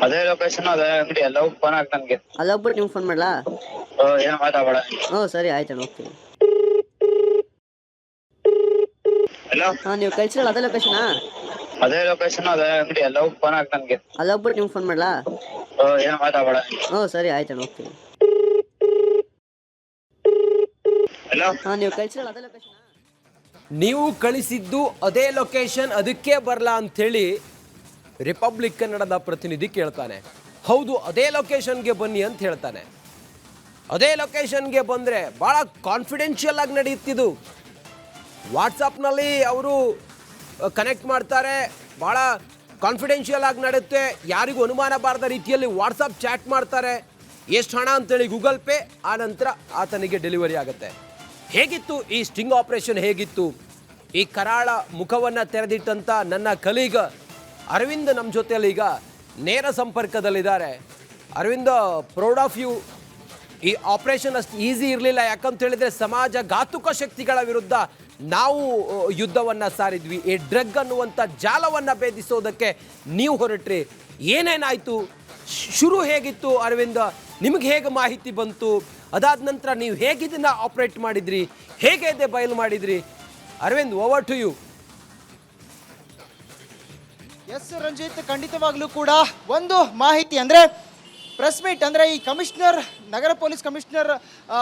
ಅದೇ ಲೊಕೇಶನ್, ಅದೇ ಅಂಗಡಿ. ಎಲ್ಲ ಫೋನ್ ಹಾಕ್ ನನ್ಗೆ. ಅಲ್ಲಿ ಹೋಗ್ಬಿಟ್ಟು ನಿಮ್ಗೆ ಫೋನ್ ಮಾಡ್ಲಾ? ಏನು ಮಾತಾಡಬೇಡ. ಸರಿ ಆಯ್ತು, ಹೋಗ್ತೀನಿ. ಹಲೋ, ನೀವು ಕಳ್ಸಿರಲ್ಲ ಅದೇ ಲೊಕೇಶನಾ? ಅದೇ ಲೊಕೇಶನ್, ಅದೇ ಅಂಗಡಿ. ಎಲ್ಲ ಫೋನ್ ಹಾಕ್ ನನ್ಗೆ. ಅಲ್ಲಿ ಹೋಗ್ಬಿಟ್ಟು ನಿಮ್ಗೆ ಫೋನ್ ಮಾಡ್ಲಾ? ಏನು ಮಾತಾಡಬೇಡ. ಸರಿ ಆಯ್ತು, ಹೋಗ್ತೀನಿ. ಹಲೋ, ನೀವು ಕಳ್ಸಿರಲ್ಲ ಅದೇ ಲೊಕೇಶನಾ? ನೀವು ಕಳಿಸಿದ್ದು ಅದೇ ಲೊಕೇಶನ್, ಅದಕ್ಕೆ ಬರಲ್ಲ ಅಂಥೇಳಿ ರಿಪಬ್ಲಿಕ್ ಕನ್ನಡದ ಪ್ರತಿನಿಧಿ ಕೇಳ್ತಾನೆ. ಹೌದು, ಅದೇ ಲೊಕೇಶನ್ಗೆ ಬನ್ನಿ ಅಂತ ಹೇಳ್ತಾನೆ. ಅದೇ ಲೊಕೇಶನ್ಗೆ ಬಂದರೆ ಭಾಳ ಕಾನ್ಫಿಡೆನ್ಷಿಯಲ್ ಆಗಿ ನಡೆಯುತ್ತಿದ್ದು. ವಾಟ್ಸಪ್ನಲ್ಲಿ ಅವರು ಕನೆಕ್ಟ್ ಮಾಡ್ತಾರೆ, ಭಾಳ ಕಾನ್ಫಿಡೆನ್ಷಿಯಲ್ ಆಗಿ ನಡೆಯುತ್ತೆ. ಯಾರಿಗೂ ಅನುಮಾನ ಬಾರದ ರೀತಿಯಲ್ಲಿ ವಾಟ್ಸಪ್ ಚಾಟ್ ಮಾಡ್ತಾರೆ. ಎಷ್ಟು ಹಣ ಅಂತೇಳಿ ಗೂಗಲ್ ಪೇ, ಆ ನಂತರ ಆತನಿಗೆ ಡೆಲಿವರಿ ಆಗುತ್ತೆ. ಹೇಗಿತ್ತು ಈ ಸ್ಟಿಂಗ್ ಆಪರೇಷನ್? ಹೇಗಿತ್ತು? ಈ ಕರಾಳ ಮುಖವನ್ನು ತೆರೆದಿಟ್ಟಂಥ ನನ್ನ ಕಲೀಗ ಅರವಿಂದ್ ನಮ್ಮ ಜೊತೆಯಲ್ಲಿ ಈಗ ನೇರ ಸಂಪರ್ಕದಲ್ಲಿದ್ದಾರೆ. Arvind, proud of you. ಈ ಆಪರೇಷನ್ ಅಷ್ಟು ಈಸಿ ಇರಲಿಲ್ಲ. ಯಾಕಂತ ಹೇಳಿದರೆ ಸಮಾಜ ಘಾತುಕ ಶಕ್ತಿಗಳ ವಿರುದ್ಧ ನಾವು ಯುದ್ಧವನ್ನು ಸಾರಿದ್ವಿ. ಈ ಡ್ರಗ್ ಅನ್ನುವಂಥ ಜಾಲವನ್ನು ಭೇದಿಸೋದಕ್ಕೆ ನೀವು ಹೊರಟ್ರಿ. ಏನೇನಾಯಿತು? ಶುರು ಹೇಗಿತ್ತು ಅರವಿಂದ್? ನಿಮಗೆ ಹೇಗೆ ಮಾಹಿತಿ ಬಂತು? ಅದಾದ ನಂತರ ನೀವು ಹೇಗೆ ಇದನ್ನು ಆಪರೇಟ್ ಮಾಡಿದ್ರಿ? ಹೇಗೆ ಇದೆ ಬಯಲು ಮಾಡಿದ್ರಿ? Arvind, over to you. Yes Ranjit, ಖಂಡಿತವಾಗ್ಲೂ ಕೂಡ ಒಂದು ಮಾಹಿತಿ ಅಂದರೆ ಪ್ರೆಸ್ ಮೀಟ್, ಅಂದರೆ ಈ ಕಮಿಷನರ್, ನಗರ ಪೊಲೀಸ್ ಕಮಿಷನರ್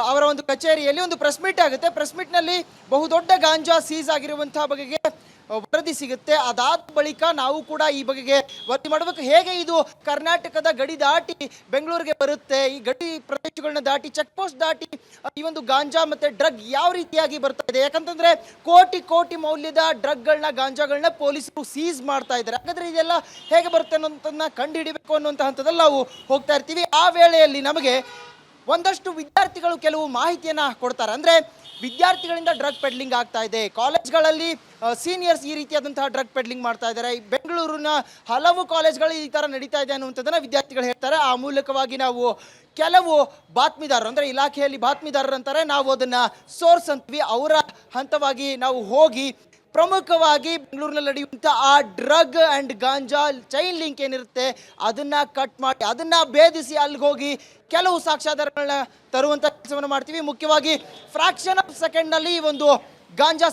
ಅವರ ಒಂದು ಕಚೇರಿಯಲ್ಲಿ ಒಂದು ಪ್ರೆಸ್ ಮೀಟ್ ಆಗುತ್ತೆ. ಪ್ರೆಸ್ ಮೀಟ್ನಲ್ಲಿ ಬಹುದೊಡ್ಡ ಗಾಂಜಾ ಸೀಸ್ ಆಗಿರುವಂತಹ ಬಗೆಗೆ ವರದಿ ಸಿಗುತ್ತೆ. ಅದಾದ ಬಳಿಕ ನಾವು ಕೂಡ ಈ ಬಗೆಗೆ ವರದಿ ಮಾಡಬೇಕು. ಹೇಗೆ ಇದು ಕರ್ನಾಟಕದ ಗಡಿ ದಾಟಿ ಬೆಂಗಳೂರಿಗೆ ಬರುತ್ತೆ, ಈ ಗಡಿ ಪ್ರದೇಶಗಳನ್ನ ದಾಟಿ, ಚೆಕ್ ಪೋಸ್ಟ್ ದಾಟಿ ಈ ಒಂದು ಗಾಂಜಾ ಮತ್ತು ಡ್ರಗ್ ಯಾವ ರೀತಿಯಾಗಿ ಬರ್ತಾ ಇದೆ? ಯಾಕಂತಂದರೆ ಕೋಟಿ ಮೌಲ್ಯದ ಡ್ರಗ್ಗಳನ್ನ, ಗಾಂಜಾಗಳನ್ನ ಪೊಲೀಸರು ಸೀಸ್ ಮಾಡ್ತಾ ಇದ್ದಾರೆ. ಹಾಗಾದರೆ ಇದೆಲ್ಲ ಹೇಗೆ ಬರುತ್ತೆ ಅನ್ನೋದನ್ನ ಕಂಡು ಹಿಡಿಬೇಕು ಅನ್ನುವಂಥ ಹಂತದಲ್ಲಿ ನಾವು ಹೋಗ್ತಾ ಇರ್ತೀವಿ. ಆ ವೇಳೆಯಲ್ಲಿ ನಮಗೆ ಒಂದಷ್ಟು ವಿದ್ಯಾರ್ಥಿಗಳು ಕೆಲವು ಮಾಹಿತಿಯನ್ನು ಕೊಡ್ತಾರೆ. ಅಂದರೆ ವಿದ್ಯಾರ್ಥಿಗಳಿಂದ ಡ್ರಗ್ ಪೆಡ್ಲಿಂಗ್ ಆಗ್ತಾ ಇದೆ, ಕಾಲೇಜ್ಗಳಲ್ಲಿ ಸೀನಿಯರ್ಸ್ ಈ ರೀತಿಯಾದಂತಹ ಡ್ರಗ್ ಪೆಡ್ಲಿಂಗ್ ಮಾಡ್ತಾ ಇದ್ದಾರೆ, ಬೆಂಗಳೂರಿನ ಹಲವು ಕಾಲೇಜ್ಗಳು ಈ ಥರ ನಡೀತಾ ಇದೆ ಅನ್ನುವಂಥದ್ದನ್ನು ವಿದ್ಯಾರ್ಥಿಗಳು ಹೇಳ್ತಾರೆ. ಆ ಮೂಲಕವಾಗಿ ನಾವು ಕೆಲವು ಬಾತ್ಮೀದಾರರು, ಅಂದರೆ ಇಲಾಖೆಯಲ್ಲಿ ಬಾತ್ಮೀದಾರರು ಅಂತಾರೆ, ನಾವು ಅದನ್ನು ಸೋರ್ಸ್ ಅಂತೀವಿ, ಅವರ ಹಂತವಾಗಿ ನಾವು ಹೋಗಿ ಪ್ರಮುಖವಾಗಿ ಬೆಂಗಳೂರಿನಲ್ಲಿ ನಡೆಯುವಂಥ ಆ drug and ganja chain link ಏನಿರುತ್ತೆ ಅದನ್ನು ಕಟ್ ಮಾಡಿ, ಅದನ್ನು ಭೇದಿಸಿ ಅಲ್ಲಿಗೆ ಹೋಗಿ ಕೆಲವು ಸಾಕ್ಷ್ಯಾಧಾರಗಳನ್ನ ತರುವಂಥ ಕೆಲಸವನ್ನು ಮಾಡ್ತೀವಿ. ಮುಖ್ಯವಾಗಿ ಫ್ರಾಕ್ಷನ್ ಆಫ್ ಸೆಕೆಂಡ್ನಲ್ಲಿ ಈ ಒಂದು ಗಾಂಜಾ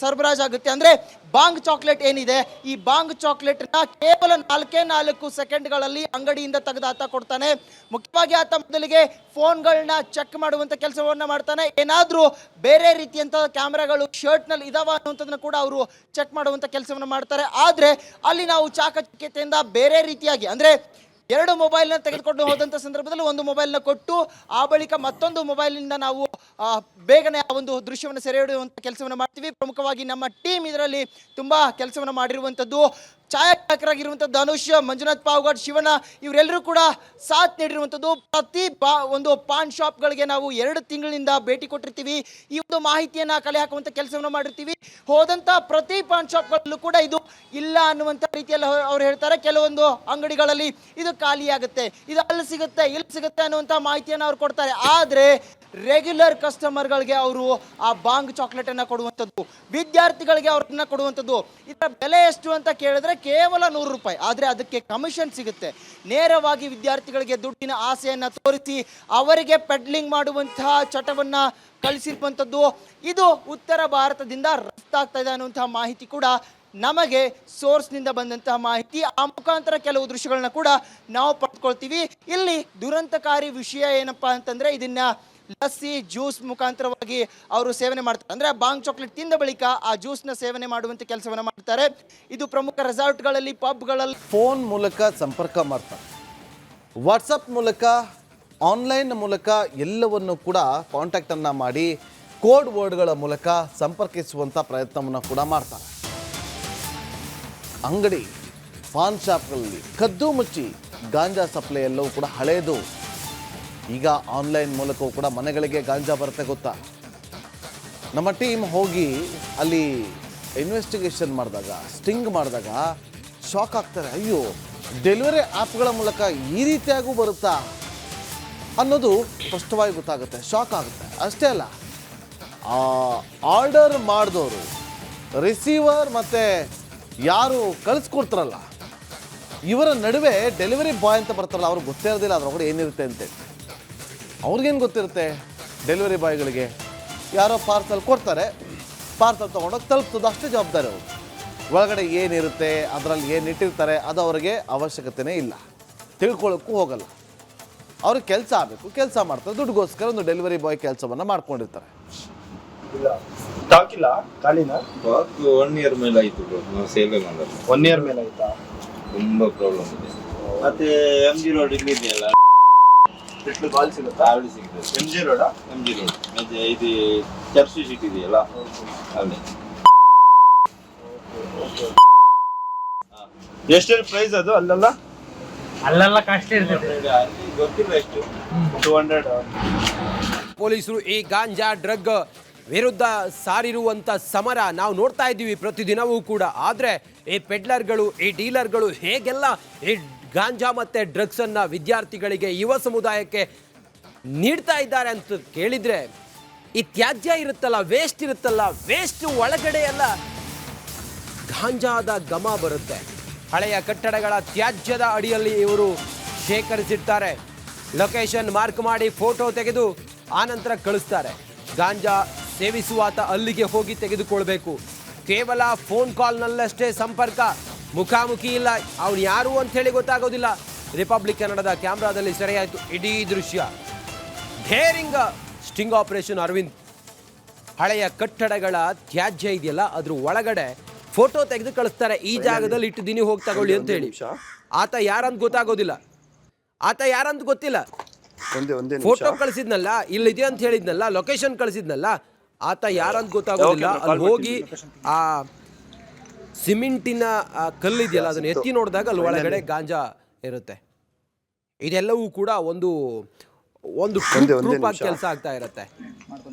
ಸರಬರಾಜಾಗುತ್ತೆ. ಅಂದರೆ ಬಾಂಗ್ ಚಾಕ್ಲೇಟ್ ಏನಿದೆ, ಈ ಬಾಂಗ್ ಚಾಕ್ಲೇಟ್ನ ಕೇವಲ 4 ಸೆಕೆಂಡ್ಗಳಲ್ಲಿ ಅಂಗಡಿಯಿಂದ ತೆಗೆದು ಆತ ಕೊಡ್ತಾನೆ. ಮುಖ್ಯವಾಗಿ ಆತ ಮೊದಲಿಗೆ ಫೋನ್ಗಳನ್ನ ಚೆಕ್ ಮಾಡುವಂಥ ಕೆಲಸವನ್ನು ಮಾಡ್ತಾನೆ. ಏನಾದರೂ ಬೇರೆ ರೀತಿಯಂಥ ಕ್ಯಾಮ್ರಾಗಳು ಶರ್ಟ್ನಲ್ಲಿ ಇದಾವ ಅನ್ನುವಂಥದ್ದನ್ನು ಕೂಡ ಅವರು ಚೆಕ್ ಮಾಡುವಂಥ ಕೆಲಸವನ್ನು ಮಾಡ್ತಾರೆ. ಆದರೆ ಅಲ್ಲಿ ನಾವು ಚಾಕಚಕ್ಯತೆಯಿಂದ ಬೇರೆ ರೀತಿಯಾಗಿ, ಅಂದರೆ 2 ಮೊಬೈಲ್ನ ತೆಗೆದುಕೊಂಡು ಹೋದಂಥ ಸಂದರ್ಭದಲ್ಲಿ ಒಂದು ಮೊಬೈಲ್ನ ಕೊಟ್ಟು ಆ ಬಳಿಕ ಮತ್ತೊಂದು ಮೊಬೈಲ್ನಿಂದ ನಾವು ಬೇಗನೆ ಆ ಒಂದು ದೃಶ್ಯವನ್ನು ಸೆರೆ ಹಿಡಿಯುವಂಥ ಕೆಲಸವನ್ನು ಮಾಡ್ತೀವಿ. ಪ್ರಮುಖವಾಗಿ ನಮ್ಮ ಟೀಮ್ ಇದರಲ್ಲಿ ತುಂಬ ಕೆಲಸವನ್ನು ಮಾಡಿರುವಂಥದ್ದು. ಛಾಯಾಗ್ರಾಹಕರಾಗಿರುವಂಥದ್ದು ಧನುಷ್, ಮಂಜುನಾಥ್ ಪಾವಗಡ್, ಶಿವಣ್ಣ, ಇವರೆಲ್ಲರೂ ಕೂಡ ಸಾಥ್ ನೀಡಿರುವಂಥದ್ದು. ಪ್ರತಿ ಒಂದು ಪಾನ್ ಶಾಪ್ಗಳಿಗೆ ನಾವು 2 ತಿಂಗಳಿನಿಂದ ಭೇಟಿ ಕೊಟ್ಟಿರ್ತೀವಿ. ಈ ಒಂದು ಮಾಹಿತಿಯನ್ನು ಕಲೆ ಹಾಕುವಂಥ ಕೆಲಸವನ್ನು ಮಾಡಿರ್ತೀವಿ. ಹೋದಂಥ ಪ್ರತಿ ಪಾನ್ ಶಾಪ್ಗಳಲ್ಲೂ ಕೂಡ ಇದು ಇಲ್ಲ ಅನ್ನುವಂಥ ರೀತಿಯಲ್ಲಿ ಅವ್ರು ಹೇಳ್ತಾರೆ. ಕೆಲವೊಂದು ಅಂಗಡಿಗಳಲ್ಲಿ ಇದು ಖಾಲಿ ಆಗುತ್ತೆ, ಇದು ಅಲ್ಲಿ ಸಿಗುತ್ತೆ, ಇಲ್ಲಿ ಸಿಗುತ್ತೆ ಅನ್ನುವಂಥ ಮಾಹಿತಿಯನ್ನು ಅವ್ರು ಕೊಡ್ತಾರೆ. ಆದರೆ ರೆಗ್ಯುಲರ್ ಕಸ್ಟಮರ್ಗಳಿಗೆ ಅವರು ಆ ಬಾಂಗ್ ಚಾಕ್ಲೇಟನ್ನು ಕೊಡುವಂಥದ್ದು, ವಿದ್ಯಾರ್ಥಿಗಳಿಗೆ ಅವ್ರನ್ನ ಕೊಡುವಂಥದ್ದು. ಇದರ ಬೆಲೆ ಎಷ್ಟು ಅಂತ ಕೇಳಿದ್ರೆ ಕೇವಲ 100 ರೂಪಾಯಿ. ಆದರೆ ಅದಕ್ಕೆ ಕಮಿಷನ್ ಸಿಗುತ್ತೆ. ನೇರವಾಗಿ ವಿದ್ಯಾರ್ಥಿಗಳಿಗೆ ದುಡ್ಡಿನ ಆಸೆಯನ್ನು ತೋರಿಸಿ ಅವರಿಗೆ ಪೆಡ್ಲಿಂಗ್ ಮಾಡುವಂತಹ ಚಟವನ್ನು ಕಳಿಸಿರುವಂಥದ್ದು. ಇದು ಉತ್ತರ ಭಾರತದಿಂದ ರಫ್ತಾಗ್ತಾ ಇದೆ ಅನ್ನುವಂತಹ ಮಾಹಿತಿ ಕೂಡ ನಮಗೆ ಸೋರ್ಸ್ನಿಂದ ಬಂದಂತಹ ಮಾಹಿತಿ, ಆ ಮುಖಾಂತರ ಕೆಲವು ದೃಶ್ಯಗಳನ್ನ ಕೂಡ ನಾವು ಪಡ್ಕೊಳ್ತೀವಿ. ಇಲ್ಲಿ ದುರಂತಕಾರಿ ವಿಷಯ ಏನಪ್ಪಾ ಅಂತಂದ್ರೆ, ಇದನ್ನ ಲಸ್ಸಿ ಜ್ಯೂಸ್ ಮುಖಾಂತರವಾಗಿ ಅವರು ಸೇವನೆ ಮಾಡ್ತಾರೆ. ಅಂದ್ರೆ ಬಾಂಗ್ ಚಾಕ್ಲೇಟ್ ತಿಂದ ಬಳಿಕ ಆ ಜ್ಯೂಸ್ನ ಸೇವನೆ ಮಾಡುವಂತ ಕೆಲಸವನ್ನ ಮಾಡ್ತಾರೆ. ಇದು ಪ್ರಮುಖ ರೆಸಾರ್ಟ್ಗಳಲ್ಲಿ, ಪಬ್ಗಳಲ್ಲಿ ಫೋನ್ ಮೂಲಕ ಸಂಪರ್ಕ ಮಾಡ್ತಾರೆ, ವಾಟ್ಸಪ್ ಮೂಲಕ, ಆನ್ಲೈನ್ ಮೂಲಕ ಎಲ್ಲವನ್ನು ಕೂಡ ಕಾಂಟ್ಯಾಕ್ಟನ್ನು ಮಾಡಿ ಕೋಡ್ ವರ್ಡ್ಗಳ ಮೂಲಕ ಸಂಪರ್ಕಿಸುವಂಥ ಪ್ರಯತ್ನವನ್ನು ಕೂಡ ಮಾಡ್ತಾರೆ. ಅಂಗಡಿ, ಪಾನ್ ಶಾಪ್ಗಳಲ್ಲಿ ಕದ್ದು ಮುಚ್ಚಿ ಗಾಂಜಾ ಸಪ್ಲೈ ಎಲ್ಲವೂ ಕೂಡ ಹಳೆಯದು. ಈಗ ಆನ್ಲೈನ್ ಮೂಲಕವೂ ಕೂಡ ಮನೆಗಳಿಗೆ ಗಾಂಜಾ ಬರುತ್ತೆ ಗೊತ್ತಾ. ನಮ್ಮ ಟೀಮ್ ಹೋಗಿ ಅಲ್ಲಿ ಇನ್ವೆಸ್ಟಿಗೇಷನ್ ಮಾಡಿದಾಗ, ಸ್ಟಿಂಗ್ ಮಾಡಿದಾಗ ಶಾಕ್ ಆಗ್ತಾರೆ. ಅಯ್ಯೋ, ಡೆಲಿವರಿ ಆ್ಯಪ್ಗಳ ಮೂಲಕ ಈ ರೀತಿಯಾಗೂ ಬರುತ್ತಾ ಅನ್ನೋದು ಸ್ಪಷ್ಟವಾಗಿ ಗೊತ್ತಾಗುತ್ತೆ, ಶಾಕ್ ಆಗುತ್ತೆ. ಅಷ್ಟೇ ಅಲ್ಲ, ಆರ್ಡರ್ ಮಾಡಿದವರು, ರಿಸೀವರ್ ಮತ್ತು ಯಾರು ಕಳಿಸ್ಕೊಡ್ತಾರಲ್ಲ, ಇವರ ನಡುವೆ ಡೆಲಿವರಿ ಬಾಯ್ ಅಂತ ಬರ್ತಾರಲ್ಲ, ಅವ್ರಿಗೆ ಗೊತ್ತೇ ಇರೋದಿಲ್ಲ ಅದ್ರೊಳಗಡೆ ಏನಿರುತ್ತೆ ಅಂತೇಳಿ. ಅವ್ರಿಗೇನು ಗೊತ್ತಿರುತ್ತೆ? ಡೆಲಿವರಿ ಬಾಯ್ಗಳಿಗೆ ಯಾರೋ ಪಾರ್ಸಲ್ ಕೊಡ್ತಾರೆ, ಪಾರ್ಸಲ್ ತೊಗೊಂಡೋಗಿ ತಲುಪ್ತದೆ, ಅಷ್ಟೇ ಜವಾಬ್ದಾರಿ ಅವರು. ಒಳಗಡೆ ಏನಿರುತ್ತೆ, ಅದರಲ್ಲಿ ಏನು ಇಟ್ಟಿರ್ತಾರೆ ಅದು ಅವರಿಗೆ ಅವಶ್ಯಕತೆಯೇ ಇಲ್ಲ, ತಿಳ್ಕೊಳ್ಳೋಕ್ಕೂ ಹೋಗಲ್ಲ. ಅವ್ರಿಗೆ ಕೆಲಸ ಆಗಬೇಕು, ಕೆಲಸ ಮಾಡ್ತಾರೆ, ದುಡ್ಡುಗೋಸ್ಕರ ಒಂದು ಡೆಲಿವರಿ ಬಾಯ್ ಕೆಲಸವನ್ನು ಮಾಡ್ಕೊಂಡಿರ್ತಾರೆ. ಇಲ್ಲ ಸ್ಟಾಕ್ ಇಲ್ಲ, ಖಾಲಿನ 1 year ಮೇಲೆ ಆಯ್ತು ಬ್ರೋ, ನಾವು ಸೇಲ್ ಮಾಡೋದು 1 year ಮೇಲೆ ಆಯ್ತಾ? ತುಂಬಾ ಪ್ರಾಬ್ಲಮ್ ಇದೆ. ಮತ್ತೆ MG ರೋಡ್ ಇಲ್ಲಿ ಇದೆಯಲ್ಲ, ಬಿಟ್ಲು ಕಾಲ್ ಸಿಗುತ್ತಾ? ಅಲ್ಲಿ ಸಿಗ್ತದೆ. MG ರೋಡಾ? MG ರೋಡ್ ಮತ್ತೆ ಇದು ಚರ್ಚ್ ಸಿಟಿ ಇದೆಯಲ್ಲ ಅಲ್ಲಿ. ಎಷ್ಟು ಪ್ರೈಸ್ ಅದು ಅಲ್ಲೆಲ್ಲ? ಅಲ್ಲೆಲ್ಲ ಕಾಸ್ಟ್ಲಿ ಇರ್ತದೆ, ಅಲ್ಲಿ ಗೊತ್ತಿಲ್ಲ ಎಷ್ಟು, 200. ಪೊಲೀಸರು ಈ ಗಾಂಜಾ ಡ್ರಗ್ ವಿರುದ್ಧ ಸಾರಿರುವಂಥ ಸಮರ ನಾವು ನೋಡ್ತಾ ಇದ್ದೀವಿ ಪ್ರತಿದಿನವೂ ಕೂಡ. ಆದರೆ ಈ ಪೆಡ್ಲರ್ಗಳು, ಈ ಡೀಲರ್ಗಳು ಹೇಗೆಲ್ಲ ಈ ಗಾಂಜಾ ಮತ್ತು ಡ್ರಗ್ಸನ್ನು ವಿದ್ಯಾರ್ಥಿಗಳಿಗೆ, ಯುವ ಸಮುದಾಯಕ್ಕೆ ನೀಡ್ತಾ ಇದ್ದಾರೆ ಅಂತ ಕೇಳಿದರೆ, ಈ ತ್ಯಾಜ್ಯ ಇರುತ್ತಲ್ಲ, ವೇಸ್ಟ್ ಇರುತ್ತಲ್ಲ, ವೇಸ್ಟ್ ಒಳಗಡೆ ಎಲ್ಲ ಗಾಂಜಾದ ಘಮ ಬರುತ್ತೆ. ಹಳೆಯ ಕಟ್ಟಡಗಳ ತ್ಯಾಜ್ಯದ ಅಡಿಯಲ್ಲಿ ಇವರು ಶೇಖರಿಸಿರ್ತಾರೆ. ಲೊಕೇಶನ್ ಮಾರ್ಕ್ ಮಾಡಿ ಫೋಟೋ ತೆಗೆದು ಆನಂತರ ಕಳಿಸ್ತಾರೆ. ಗಾಂಜಾ ಸೇವಿಸುವಾತ ಅಲ್ಲಿಗೆ ಹೋಗಿ ತೆಗೆದುಕೊಳ್ಬೇಕು. ಕೇವಲ ಫೋನ್ ಕಾಲ್ನಲ್ಲಷ್ಟೇ ಸಂಪರ್ಕ, ಮುಖಾಮುಖಿ ಇಲ್ಲ. ಅವನು ಯಾರು ಅಂಥೇಳಿ ಗೊತ್ತಾಗೋದಿಲ್ಲ. ರಿಪಬ್ಲಿಕ್ ಕನ್ನಡದ ಕ್ಯಾಮ್ರಾದಲ್ಲಿ ಸೆರೆಯಾಯಿತು ಇಡೀ ದೃಶ್ಯ. ಢೇರಿಂಗ್ ಸ್ಟಿಂಗ್ ಆಪರೇಷನ್ ಅರವಿಂದ್. ಹಳೆಯ ಕಟ್ಟಡಗಳ ತ್ಯಾಜ್ಯ ಇದೆಯಲ್ಲ, ಅದ್ರ ಒಳಗಡೆ ಫೋಟೋ ತೆಗೆದು ಕಳಿಸ್ತಾರೆ. ಈ ಜಾಗದಲ್ಲಿ ಇಟ್ಟಿದ್ದೀನಿ, ಹೋಗಿ ತಗೊಳ್ಳಿ ಅಂತ ಹೇಳಿ. ಆತ ಯಾರಂತ ಗೊತ್ತಾಗೋದಿಲ್ಲ, ಆತ ಯಾರಂತ ಗೊತ್ತಿಲ್ಲ. ಫೋಟೋ ಕಳಿಸಿದ್ನಲ್ಲ, ಇಲ್ಲಿದೆ ಅಂತ ಹೇಳಿದ್ನಲ್ಲ, ಲೊಕೇಶನ್ ಕಳಿಸಿದ್ನಲ್ಲ, ಆತ ಯಾರಂತ ಗೊತ್ತಾಗೋದಿಲ್ಲ. ಅಲ್ಲಿ ಹೋಗಿ ಆ ಸಿಮೆಂಟಿನ ಕಲ್ಲಿದೆಯಲ್ಲ, ಅದನ್ನ ಎತ್ತಿ ನೋಡಿದಾಗ ಅಲ್ಲಿ ಒಳಗಡೆ ಗಾಂಜಾ ಇರುತ್ತೆ. ಇದೆಲ್ಲವೂ ಕೂಡ ಒಂದು ಕೆಲಸ ಆಗ್ತಾ ಇರುತ್ತೆ.